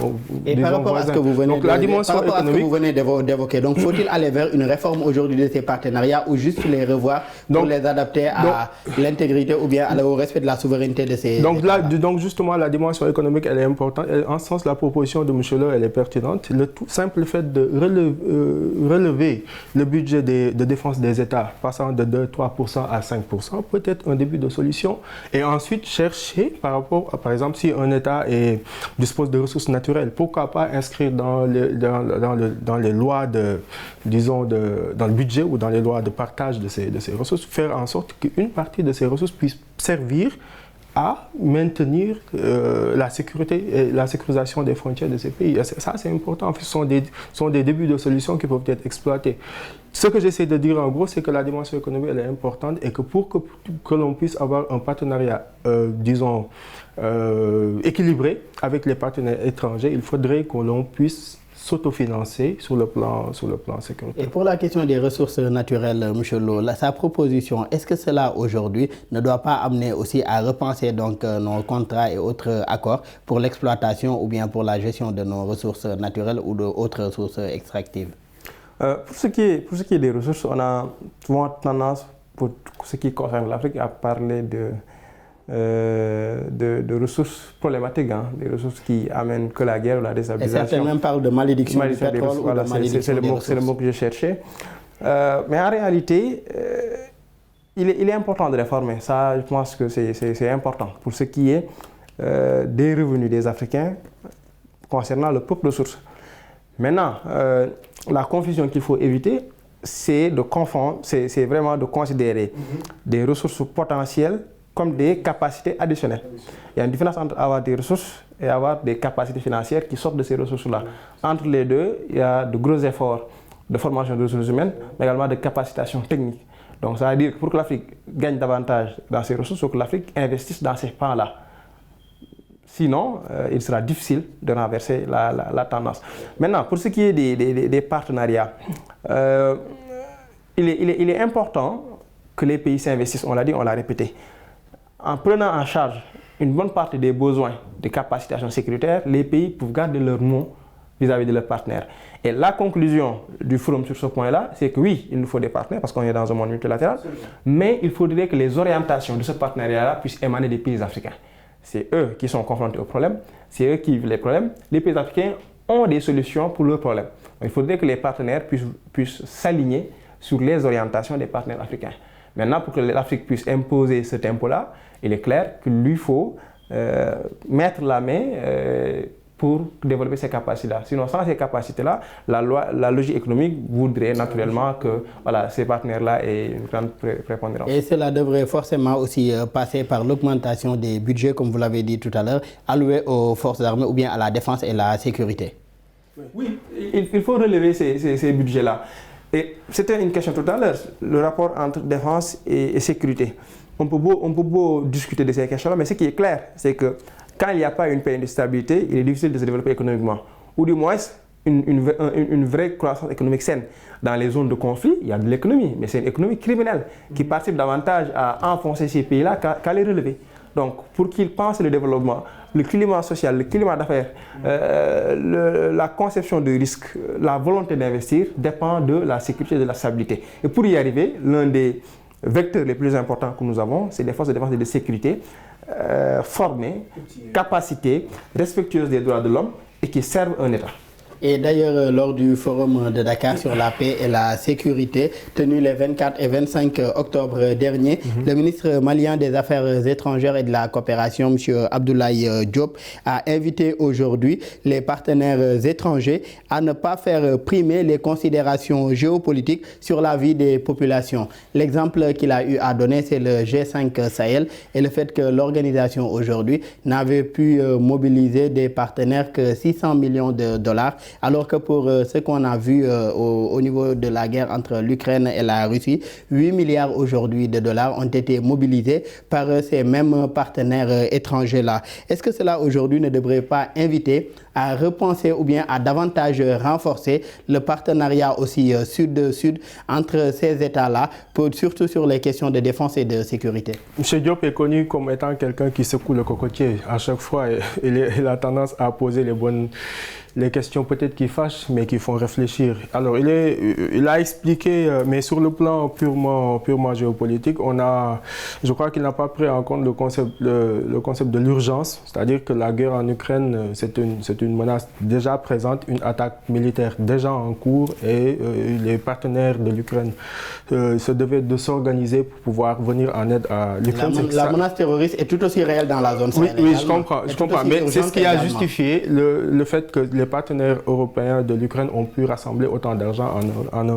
et par rapport voisins. À ce que vous venez donc, la dimension économique, à ce que vous venez d'évoquer, donc faut-il aller vers une réforme aujourd'hui de ces partenariats ou juste les revoir pour les adapter à l'intégrité ou bien au respect de la souveraineté de ces donc justement, la dimension économique, elle est importante. En ce sens, la proposition de M. Le, elle est pertinente. Le tout simple fait de relever le budget de défense des États, passant de 2-3% à 5%, peut être un début de solution. Et ensuite, chercher par rapport à, par exemple, si un État dispose de ressources naturelles, pourquoi pas inscrire dans les lois disons, dans le budget ou dans les lois de partage de ces ressources, faire en sorte qu'une partie de ces ressources puisse servir à maintenir la sécurité et la sécurisation des frontières de ces pays. Et ça, c'est important. En fait, ce sont des débuts de solutions qui peuvent être exploités. Ce que j'essaie de dire en gros, c'est que la dimension économique, elle est importante et que pour que l'on puisse avoir un partenariat, disons, équilibré avec les partenaires étrangers, il faudrait que l'on puisse s'autofinancer sur le plan sécuritaire. Et pour la question des ressources naturelles, M. Lo, sa proposition, est-ce que cela aujourd'hui ne doit pas amener aussi à repenser donc nos contrats et autres accords pour l'exploitation ou bien pour la gestion de nos ressources naturelles ou d'autres ressources extractives? Pour ce qui est des ressources, on a souvent tendance, pour ce qui concerne l'Afrique, à parler de ressources problématiques, des ressources qui amènent que la guerre ou la déstabilisation. Et certains même parlent de malédiction du pétrole ou de malédiction des ressources. C'est le mot que je cherchais. Mais en réalité, il est important de réformer. Ça, je pense que c'est important pour ce qui est des revenus des Africains concernant le peuple de source. Maintenant, la confusion qu'il faut éviter, c'est de confondre, c'est vraiment de considérer des ressources potentielles comme des capacités additionnelles. Il y a une différence entre avoir des ressources et avoir des capacités financières qui sortent de ces ressources-là. Entre les deux, il y a de gros efforts de formation de ressources humaines, mais également de capacitation technique. Donc ça veut dire que pour que l'Afrique gagne davantage dans ses ressources, il faut que l'Afrique investisse dans ces pans-là. Sinon, il sera difficile de renverser la tendance. Maintenant, pour ce qui est des partenariats, il est important que les pays s'investissent, on l'a dit, on l'a répété. En prenant en charge une bonne partie des besoins de capacitation sécuritaire, les pays peuvent garder leur mot vis-à-vis de leurs partenaires. Et la conclusion du forum sur ce point-là, c'est que oui, il nous faut des partenaires parce qu'on est dans un monde multilatéral, mais il faudrait que les orientations de ce partenariat-là puissent émaner des pays africains. C'est eux qui sont confrontés aux problèmes, c'est eux qui vivent les problèmes. Les pays africains ont des solutions pour leurs problèmes. Donc, il faudrait que les partenaires puissent s'aligner sur les orientations des partenaires africains. Maintenant, pour que l'Afrique puisse imposer ce tempo-là, il est clair qu'il lui faut mettre la main pour développer ces capacités-là. Sinon, sans ces capacités-là, la logique économique voudrait naturellement que voilà, ces partenaires-là aient une grande prépondérance. Et cela devrait forcément aussi passer par l'augmentation des budgets, comme vous l'avez dit tout à l'heure, alloués aux forces armées ou bien à la défense et la sécurité. Oui, il faut relever ces budgets-là. Et c'était une question tout à l'heure, le rapport entre défense et sécurité. On peut beau discuter de ces questions-là, mais ce qui est clair, c'est que quand il n'y a pas une paix et une stabilité, il est difficile de se développer économiquement. Ou du moins, une vraie croissance économique saine. Dans les zones de conflit, il y a de l'économie, mais c'est une économie criminelle qui participe davantage à enfoncer ces pays-là qu'à les relever. Donc, pour qu'ils pensent le développement, le climat social, le climat d'affaires, la conception de risque, la volonté d'investir dépend de la sécurité et de la stabilité. Et pour y arriver, l'un des vecteurs les plus importants que nous avons, c'est les forces de défense et de sécurité formées, capacitées, respectueuses des droits de l'homme et qui servent un État. Et d'ailleurs, lors du forum de Dakar sur la paix et la sécurité, tenu les 24 et 25 octobre dernier, le ministre malien des Affaires étrangères et de la coopération, M. Abdoulaye Diop, a invité aujourd'hui les partenaires étrangers à ne pas faire primer les considérations géopolitiques sur la vie des populations. L'exemple qu'il a eu à donner, c'est le G5 Sahel et le fait que l'organisation aujourd'hui n'avait pu mobiliser des partenaires que 600 millions de dollars. Alors que pour ce qu'on a vu au niveau de la guerre entre l'Ukraine et la Russie, 8 milliards aujourd'hui de dollars ont été mobilisés par ces mêmes partenaires étrangers-là. Est-ce que cela aujourd'hui ne devrait pas inviter à repenser ou bien à davantage renforcer le partenariat aussi sud-sud entre ces États-là, surtout sur les questions de défense et de sécurité? M. Diop est connu comme étant quelqu'un qui secoue le cocotier. À chaque fois, il a tendance à poser les questions peut-être qui fâchent, mais qui font réfléchir. Alors, il a expliqué, mais sur le plan purement géopolitique, je crois qu'il n'a pas pris en compte le concept de l'urgence, c'est-à-dire que la guerre en Ukraine, c'est une menace déjà présente, une attaque militaire déjà en cours, et les partenaires de l'Ukraine se devaient de s'organiser pour pouvoir venir en aide à l'Ukraine. La menace terroriste est tout aussi réelle dans la zone sahel. Oui, je comprends, mais c'est ce qui a justifié le fait que les partenaires européens de l'Ukraine ont pu rassembler autant d'argent en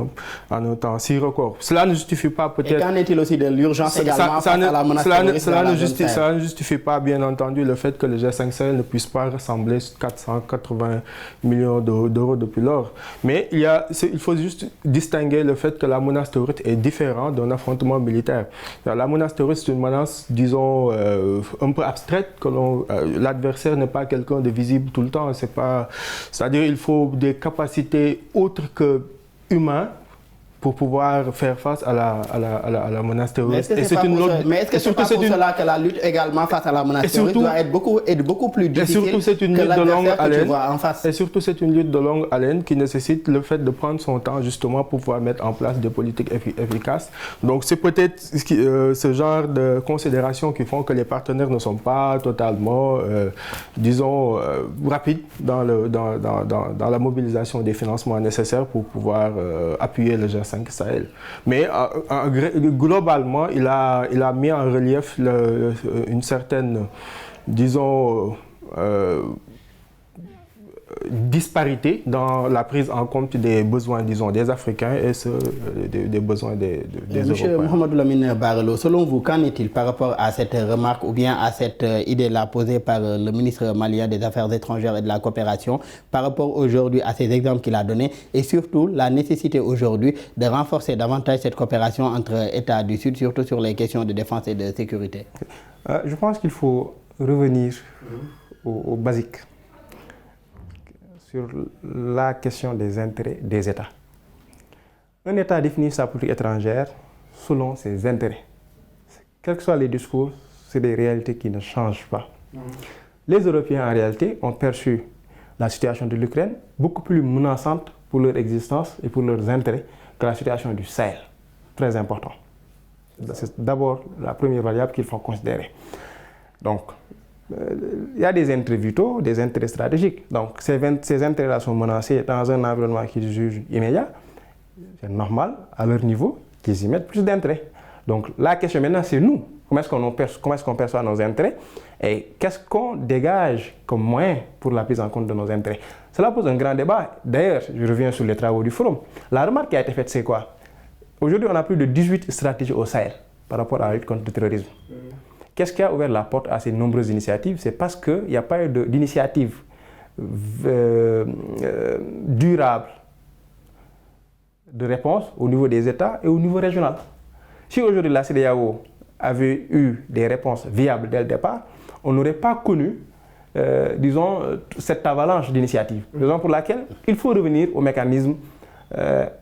un temps si record. Cela ne justifie pas peut-être... Et qu'en est-il aussi de l'urgence également face à la menace terroriste dans la zone sahel? Cela ne justifie pas, bien entendu, le fait que le G5 Sahel ne puisse pas rassembler 480 millions d'euros depuis lors. Mais il faut juste distinguer le fait que la menace terroriste est différente d'un affrontement militaire. La menace terroriste est une menace, disons, un peu abstraite, que l'adversaire n'est pas quelqu'un de visible tout le temps. C'est-à-dire qu'il faut des capacités autres que humaines pour pouvoir faire face à la menace terroriste. Mais est-ce que c'est pas pour cela que la lutte également face à la menace terroriste doit être beaucoup plus difficile? Et surtout, c'est une lutte de longue haleine. Et surtout, c'est une lutte de longue haleine qui nécessite le fait de prendre son temps justement pour pouvoir mettre en place des politiques efficaces. Donc, c'est peut-être ce genre de considérations qui font que les partenaires ne sont pas totalement, disons, rapides dans la mobilisation des financements nécessaires pour pouvoir appuyer le G5 Sahel. Mais globalement, il a mis en relief une certaine, disons, disparité dans la prise en compte des besoins, disons, des Africains et des besoins des Européens. Monsieur Mohamed Lamine Barelo, selon vous, qu'en est-il par rapport à cette remarque ou bien à cette idée-là posée par le ministre malien des Affaires étrangères et de la coopération par rapport aujourd'hui à ces exemples qu'il a donnés et surtout la nécessité aujourd'hui de renforcer davantage cette coopération entre États du Sud, surtout sur les questions de défense et de sécurité? Je pense qu'il faut revenir au basique, sur la question des intérêts des États. Un État définit sa politique étrangère selon ses intérêts. Quels que soient les discours, c'est des réalités qui ne changent pas. Les Européens, en réalité, ont perçu la situation de l'Ukraine beaucoup plus menaçante pour leur existence et pour leurs intérêts que la situation du Sahel. Très important. C'est d'abord la première variable qu'il faut considérer. Donc, il y a des intérêts vitaux, des intérêts stratégiques. Donc, ces intérêts-là sont menacés dans un environnement qu'ils jugent immédiat. C'est normal, à leur niveau, qu'ils y mettent plus d'intérêts. Donc la question maintenant, c'est nous. Comment est-ce qu'on perçoit nos intérêts et qu'est-ce qu'on dégage comme moyen pour la prise en compte de nos intérêts? Cela pose un grand débat. D'ailleurs, je reviens sur les travaux du forum. La remarque qui a été faite, c'est quoi? Aujourd'hui, on a plus de 18 stratégies au Sahel par rapport à la lutte contre le terrorisme. Qu'est-ce qui a ouvert la porte à ces nombreuses initiatives? C'est parce qu'il n'y a pas eu d'initiative durable de réponse au niveau des États et au niveau régional. Si aujourd'hui la CEDEAO avait eu des réponses viables dès le départ, on n'aurait pas connu, disons, cette avalanche d'initiatives. Raison pour laquelle il faut revenir aux mécanismes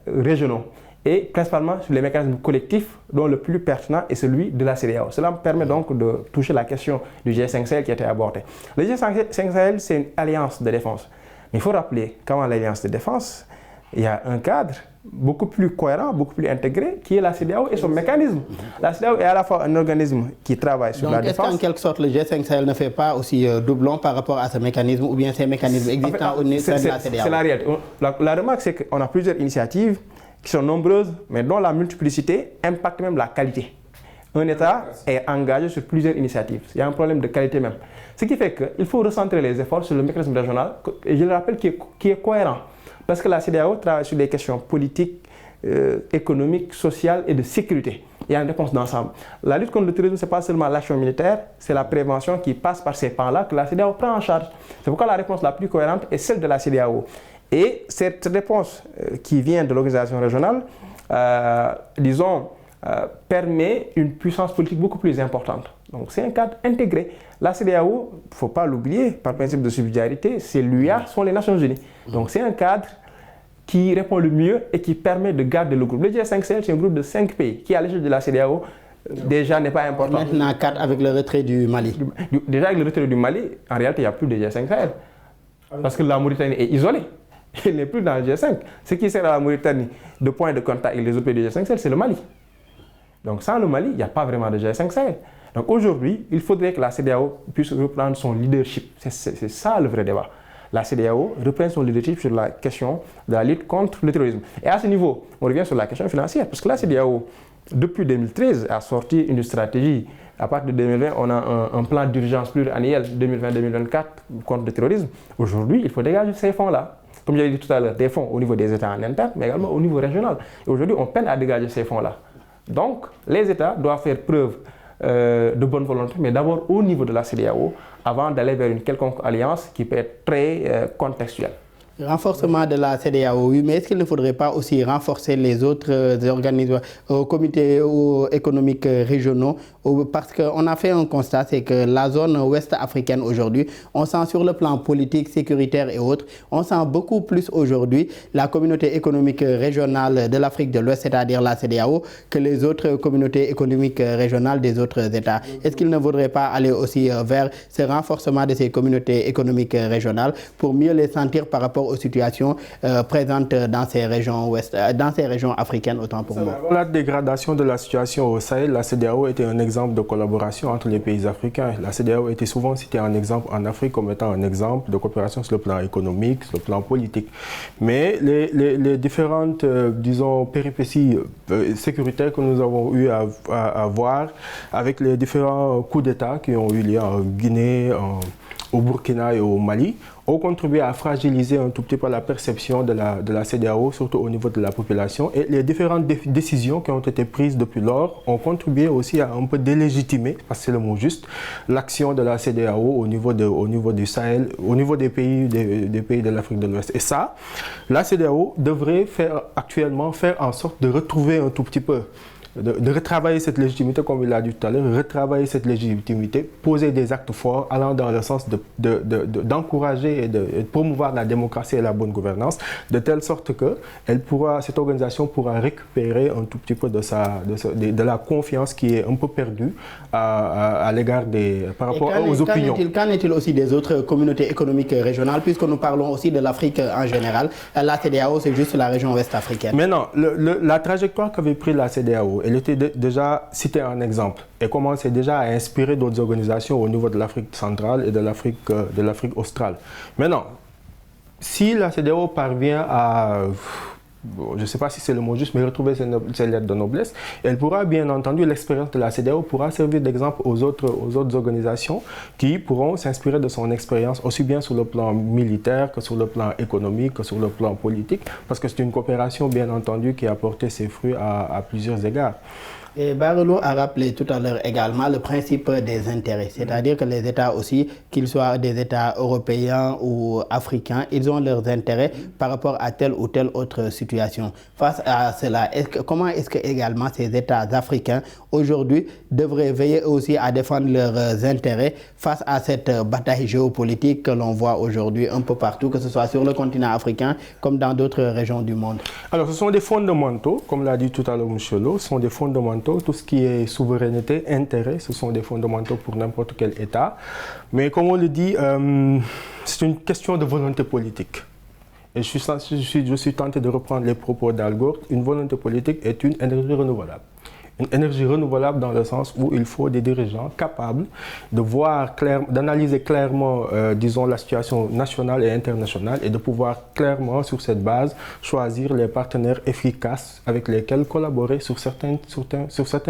régionaux et principalement sur les mécanismes collectifs dont le plus pertinent est celui de la CEDEAO. Cela me permet donc de toucher la question du G5 Sahel qui a été abordée. Le G5 Sahel, c'est une alliance de défense. Mais il faut rappeler qu'avant l'alliance de défense, il y a un cadre beaucoup plus cohérent, beaucoup plus intégré, qui est la CEDEAO et son mécanisme. La CEDEAO est à la fois un organisme qui travaille sur la défense. Donc, est-ce qu'en quelque sorte, le G5 Sahel ne fait pas aussi doublon par rapport à ce mécanisme, ou bien ces mécanismes existants au niveau de la CEDEAO? C'est la réalité. La remarque, c'est qu'on a plusieurs initiatives qui sont nombreuses, mais dont la multiplicité impacte même la qualité. Un État est engagé sur plusieurs initiatives. Il y a un problème de qualité même. Ce qui fait qu'il faut recentrer les efforts sur le mécanisme régional, et je le rappelle, qui est cohérent. Parce que la CEDEAO travaille sur des questions politiques, économiques, sociales et de sécurité. Il y a une réponse d'ensemble. La lutte contre le terrorisme, ce n'est pas seulement l'action militaire, c'est la prévention qui passe par ces pans-là que la CEDEAO prend en charge. C'est pourquoi la réponse la plus cohérente est celle de la CEDEAO. Et cette réponse qui vient de l'organisation régionale, disons, permet une puissance politique beaucoup plus importante. Donc c'est un cadre intégré. La CEDEAO, il ne faut pas l'oublier, par principe de subsidiarité, c'est l'UA, sont les Nations Unies. Donc c'est un cadre qui répond le mieux et qui permet de garder le groupe. Le G5 Sahel, c'est un groupe de 5 pays qui, à l'échelle de la CEDEAO, déjà n'est pas important. Maintenant 4 avec le retrait du Mali. Déjà avec le retrait du Mali, en réalité, il n'y a plus de G5 Sahel. Parce que la Mauritanie est isolée. Elle n'est plus dans le G5. Ce qui sert à la Mauritanie de point de contact avec les autres pays du G5 Sahel, c'est le Mali. Donc sans le Mali, il n'y a pas vraiment de G5 Sahel. Donc aujourd'hui, il faudrait que la CEDEAO puisse reprendre son leadership. C'est ça le vrai débat. La CEDEAO reprend son leadership sur la question de la lutte contre le terrorisme. Et à ce niveau, on revient sur la question financière. Parce que la CEDEAO, depuis 2013, a sorti une stratégie. À partir de 2020, on a un plan d'urgence pluriannuel 2020-2024 contre le terrorisme. Aujourd'hui, il faut dégager ces fonds-là. Comme j'ai dit tout à l'heure, des fonds au niveau des États en interne, mais également au niveau régional. Et aujourd'hui, on peine à dégager ces fonds-là. Donc, les États doivent faire preuve de bonne volonté, mais d'abord au niveau de la CEDEAO, avant d'aller vers une quelconque alliance qui peut être très contextuelle. Renforcement de la CEDEAO, oui, mais est-ce qu'il ne faudrait pas aussi renforcer les autres organismes, comités économiques régionaux? Parce qu'on a fait un constat, c'est que la zone ouest africaine aujourd'hui, on sent sur le plan politique, sécuritaire et autres, on sent beaucoup plus aujourd'hui la communauté économique régionale de l'Afrique de l'Ouest, c'est-à-dire la CEDEAO, que les autres communautés économiques régionales des autres États. Est-ce qu'il ne faudrait pas aller aussi vers ce renforcement de ces communautés économiques régionales pour mieux les sentir par rapport aux situations présentes dans ces régions dans ces régions africaines, autant pour moi? Avant la dégradation de la situation au Sahel, la CEDEAO était un exemple de collaboration entre les pays africains. La CEDEAO était souvent citée en exemple en Afrique comme étant un exemple de coopération sur le plan économique, sur le plan politique. Mais les différentes, disons, péripéties sécuritaires que nous avons eu à voir avec les différents coups d'État qui ont eu lieu en Guinée, au Burkina et au Mali, ont contribué à fragiliser un tout petit peu la perception de la CEDEAO, surtout au niveau de la population. Et les différentes décisions qui ont été prises depuis lors ont contribué aussi à un peu délégitimer, parce que c'est le mot juste, l'action de la CEDEAO au niveau du Sahel, au niveau des pays de l'Afrique de l'Ouest. Et ça, la CEDEAO devrait actuellement faire en sorte de retrouver un tout petit peu, de retravailler cette légitimité, comme il l'a dit tout à l'heure, retravailler cette légitimité, poser des actes forts allant dans le sens d'encourager et de promouvoir la démocratie et la bonne gouvernance, de telle sorte que cette organisation pourra récupérer un tout petit peu de la confiance qui est un peu perdue à l'égard par rapport aux opinions. Qu'en est-il aussi des autres communautés économiques régionales, puisque nous parlons aussi de l'Afrique en général? La CEDEAO, c'est juste la région ouest africaine. Mais non, la trajectoire qu'avait prise la CEDEAO, elle était déjà citée en exemple et commençait déjà à inspirer d'autres organisations au niveau de l'Afrique centrale et de l'Afrique australe. Maintenant, si la CEDEAO parvient à je ne sais pas si c'est le mot juste, mais retrouver ses lettres de noblesse. Et elle pourra, bien entendu, l'expérience de la CEDEAO pourra servir d'exemple aux autres organisations qui pourront s'inspirer de son expérience, aussi bien sur le plan militaire que sur le plan économique, que sur le plan politique, parce que c'est une coopération, bien entendu, qui a porté ses fruits à plusieurs égards. Et Barolo a rappelé tout à l'heure également le principe des intérêts, c'est-à-dire que les États aussi, qu'ils soient des États européens ou africains, ils ont leurs intérêts par rapport à telle ou telle autre situation. Face à cela, comment est-ce que également ces États africains aujourd'hui devraient veiller aussi à défendre leurs intérêts face à cette bataille géopolitique que l'on voit aujourd'hui un peu partout, que ce soit sur le continent africain comme dans d'autres régions du monde? Alors, ce sont des fondamentaux, comme l'a dit tout à l'heure M. Lo, ce sont des fondamentaux. Tout ce qui est souveraineté, intérêt, ce sont des fondamentaux pour n'importe quel État. Mais comme on le dit, c'est une question de volonté politique. Et je suis tenté de reprendre les propos d'Al Gore. Une volonté politique est une énergie renouvelable. Une énergie renouvelable dans le sens où il faut des dirigeants capables de voir d'analyser clairement, disons, la situation nationale et internationale et de pouvoir clairement, sur cette base, choisir les partenaires efficaces avec lesquels collaborer sur certains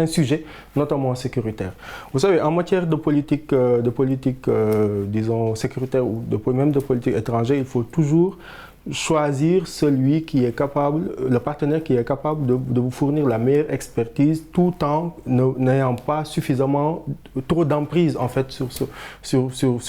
sujets, notamment sécuritaires. Vous savez, en matière de politique, disons, sécuritaire ou même de politique étrangère, il faut toujours choisir celui qui est capable, le partenaire qui est capable de vous fournir la meilleure expertise tout en n'ayant pas suffisamment trop d'emprise en fait sur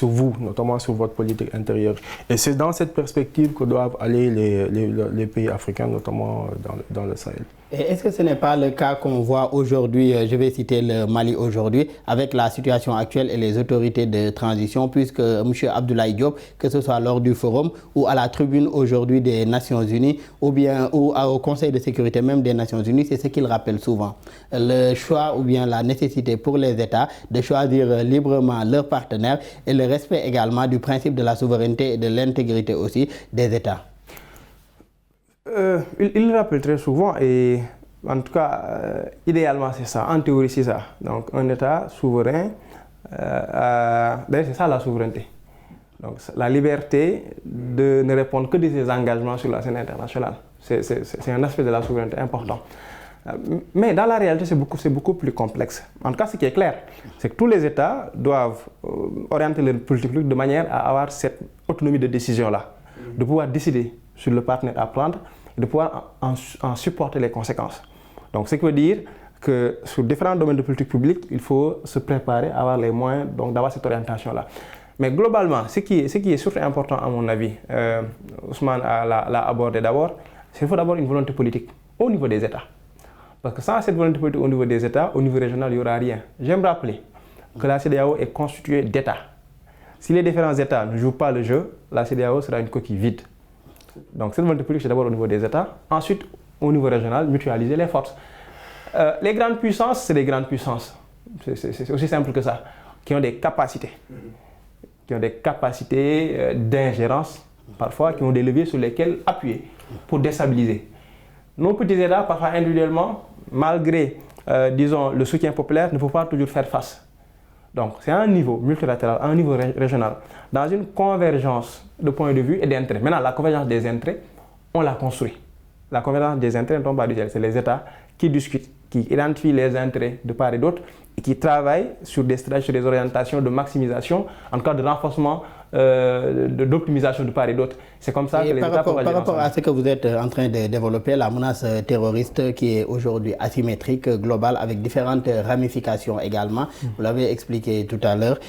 vous, notamment sur votre politique intérieure. Et c'est dans cette perspective que doivent aller les pays africains, notamment dans le Sahel. Et est-ce que ce n'est pas le cas qu'on voit aujourd'hui, je vais citer le Mali aujourd'hui, avec la situation actuelle et les autorités de transition, puisque M. Abdoulaye Diop, que ce soit lors du forum ou à la tribune aujourd'hui des Nations Unies, ou bien au Conseil de sécurité même des Nations Unies, c'est ce qu'il rappelle souvent. Le choix ou bien la nécessité pour les États de choisir librement leurs partenaires et le respect également du principe de la souveraineté et de l'intégrité aussi des États. Il le rappelle très souvent et en tout cas, idéalement c'est ça, en théorie c'est ça. Donc un État souverain, d'ailleurs c'est ça la souveraineté. Donc la liberté de ne répondre que de ses engagements sur la scène internationale. C'est un aspect de la souveraineté important. Mais dans la réalité c'est beaucoup plus complexe. En tout cas ce qui est clair, c'est que tous les États doivent orienter leur politique publique de manière à avoir cette autonomie de décision-là, de pouvoir décider sur le partenaire à prendre, de pouvoir en supporter les conséquences. Donc, ce qui veut dire que sur différents domaines de politique publique, il faut se préparer à avoir les moyens d'avoir cette orientation-là. Mais globalement, ce qui est surtout important à mon avis, Ousmane l'a abordé d'abord, c'est qu'il faut d'abord une volonté politique au niveau des États. Parce que sans cette volonté politique au niveau des États, au niveau régional, il n'y aura rien. J'aime rappeler que la CEDEAO est constituée d'États. Si les différents États ne jouent pas le jeu, la CEDEAO sera une coquille vide. Donc cette volonté politique, c'est d'abord au niveau des États. Ensuite, au niveau régional, mutualiser les forces. Les grandes puissances, c'est des grandes puissances. C'est aussi simple que ça. Qui ont des capacités. Qui ont des capacités d'ingérence, parfois, qui ont des leviers sur lesquels appuyer pour déstabiliser. Nos petits États, parfois individuellement, malgré, disons, le soutien populaire, ne peuvent pas toujours faire face. Donc, c'est à un niveau multilatéral, à un niveau régional, dans une convergence de points de vue et d'intérêts. Maintenant, la convergence des intérêts, on la construit. La convergence des intérêts ne tombe pas du ciel. C'est les États qui discutent, qui identifient les intérêts de part et d'autre et qui travaillent sur des stratégies, sur des orientations de maximisation, en tout cas de renforcement, d'optimisation de part et d'autre. C'est comme ça que les États peuvent agir. Par rapport à ce que vous êtes en train de développer, la menace terroriste qui est aujourd'hui asymétrique, globale, avec différentes ramifications également, vous l'avez expliqué tout à l'heure,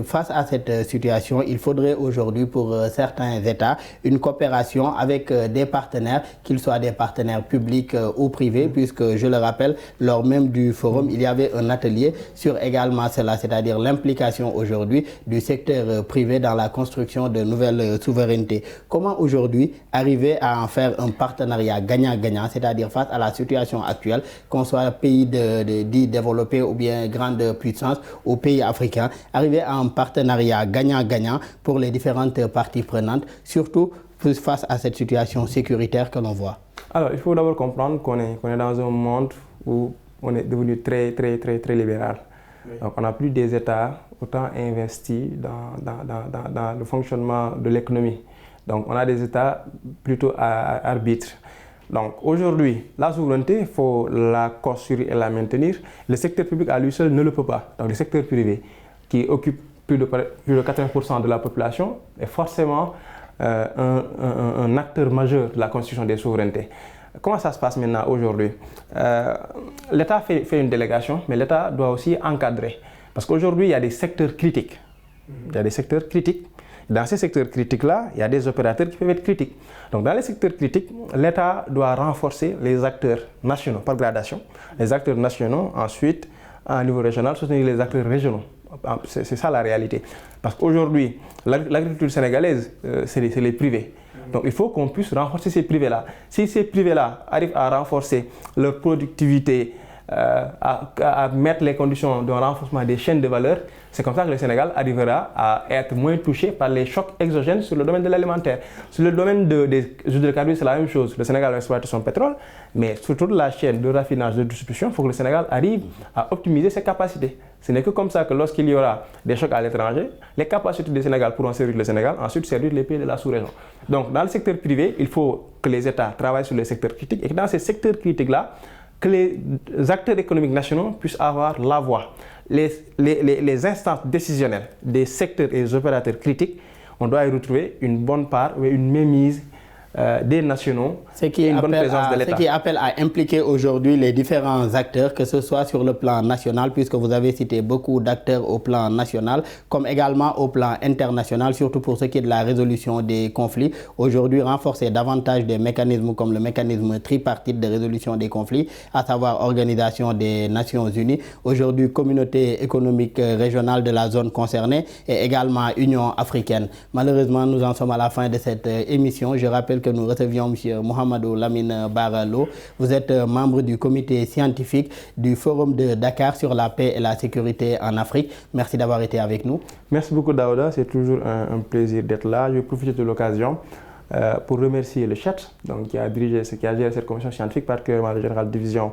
face à cette situation, il faudrait aujourd'hui pour certains États une coopération avec des partenaires, qu'ils soient des partenaires publics ou privés, puisque je le rappelle, lors même du forum, il y avait un atelier sur également cela, c'est-à-dire l'implication aujourd'hui du secteur privé dans la construction de nouvelles souverainetés. Comment aujourd'hui arriver à en faire un partenariat gagnant-gagnant, c'est-à-dire face à la situation actuelle, qu'on soit pays dits développés ou bien grande puissance ou pays africains, arriver à un partenariat gagnant-gagnant pour les différentes parties prenantes, surtout face à cette situation sécuritaire que l'on voit? Alors, il faut d'abord comprendre qu'on est dans un monde où on est devenu très libéral. Oui. Donc, on n'a plus des États autant investis dans le fonctionnement de l'économie. Donc, on a des États plutôt arbitres. Donc aujourd'hui, la souveraineté, il faut la construire et la maintenir. Le secteur public à lui seul ne le peut pas. Donc le secteur privé, qui occupe plus de 80% de la population, est forcément un acteur majeur de la construction des souverainetés. Comment ça se passe maintenant aujourd'hui? L'État fait une délégation, mais l'État doit aussi encadrer. Parce qu'aujourd'hui, il y a des secteurs critiques. Il y a des secteurs critiques. Dans ces secteurs critiques-là, il y a des opérateurs qui peuvent être critiques. Donc dans les secteurs critiques, l'État doit renforcer les acteurs nationaux par gradation. Les acteurs nationaux, ensuite, à un niveau régional, soutenir les acteurs régionaux. C'est ça la réalité. Parce qu'aujourd'hui, l'agriculture sénégalaise, c'est les privés. Donc il faut qu'on puisse renforcer ces privés-là. Si ces privés-là arrivent à renforcer leur productivité, à mettre les conditions d'un renforcement des chaînes de valeur, c'est comme ça que le Sénégal arrivera à être moins touché par les chocs exogènes sur le domaine de l'alimentaire. Sur le domaine des hydrocarbures, c'est la même chose. Le Sénégal va exploiter son pétrole, mais sur toute la chaîne de raffinage, de distribution, il faut que le Sénégal arrive à optimiser ses capacités. Ce n'est que comme ça que lorsqu'il y aura des chocs à l'étranger, les capacités du Sénégal pourront servir le Sénégal, ensuite servir les pays de la sous-région. Donc dans le secteur privé, il faut que les États travaillent sur les secteurs critiques et que dans ces secteurs critiques-là, que les acteurs économiques nationaux puissent avoir la voix. Les instances décisionnelles des secteurs et des opérateurs critiques, on doit y retrouver une bonne part, une mainmise des nationaux, une bonne présence de l'État. Ce qui appelle à impliquer aujourd'hui les différents acteurs, que ce soit sur le plan national, puisque vous avez cité beaucoup d'acteurs au plan national, comme également au plan international, surtout pour ce qui est de la résolution des conflits. Aujourd'hui, renforcer davantage des mécanismes comme le mécanisme tripartite de résolution des conflits, à savoir Organisation des Nations Unies, aujourd'hui Communauté économique régionale de la zone concernée et également Union africaine. Malheureusement, nous en sommes à la fin de cette émission. Je rappelle que nous recevions M. Mohamedou Lamine Bara Lo. Vous êtes membre du comité scientifique du Forum de Dakar sur la paix et la sécurité en Afrique. Merci d'avoir été avec nous. Merci beaucoup Daouda, c'est toujours un plaisir d'être là. Je vais profiter de l'occasion pour remercier le CHET, donc, qui a géré cette commission scientifique, particulièrement le général de division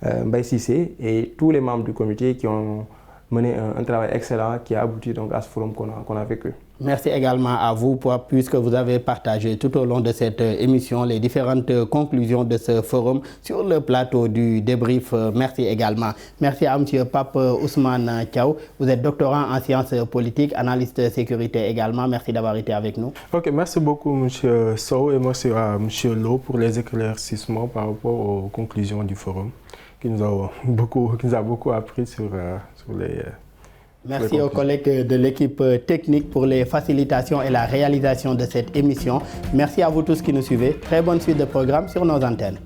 Mbaye Cissé et tous les membres du comité qui ont mené un travail excellent qui a abouti donc à ce forum qu'on a vécu. Merci également à vous puisque vous avez partagé tout au long de cette émission les différentes conclusions de ce forum sur le plateau du débrief. Merci également. Merci à M. Pape Ousmane Thiaw. Vous êtes doctorant en sciences politiques, analyste sécurité également. Merci d'avoir été avec nous. Ok, merci beaucoup M. Sow et merci à M. Lo pour les éclaircissements par rapport aux conclusions du forum qui nous a beaucoup appris sur les... Merci aux collègues de l'équipe technique pour les facilitations et la réalisation de cette émission. Merci à vous tous qui nous suivez. Très bonne suite de programme sur nos antennes.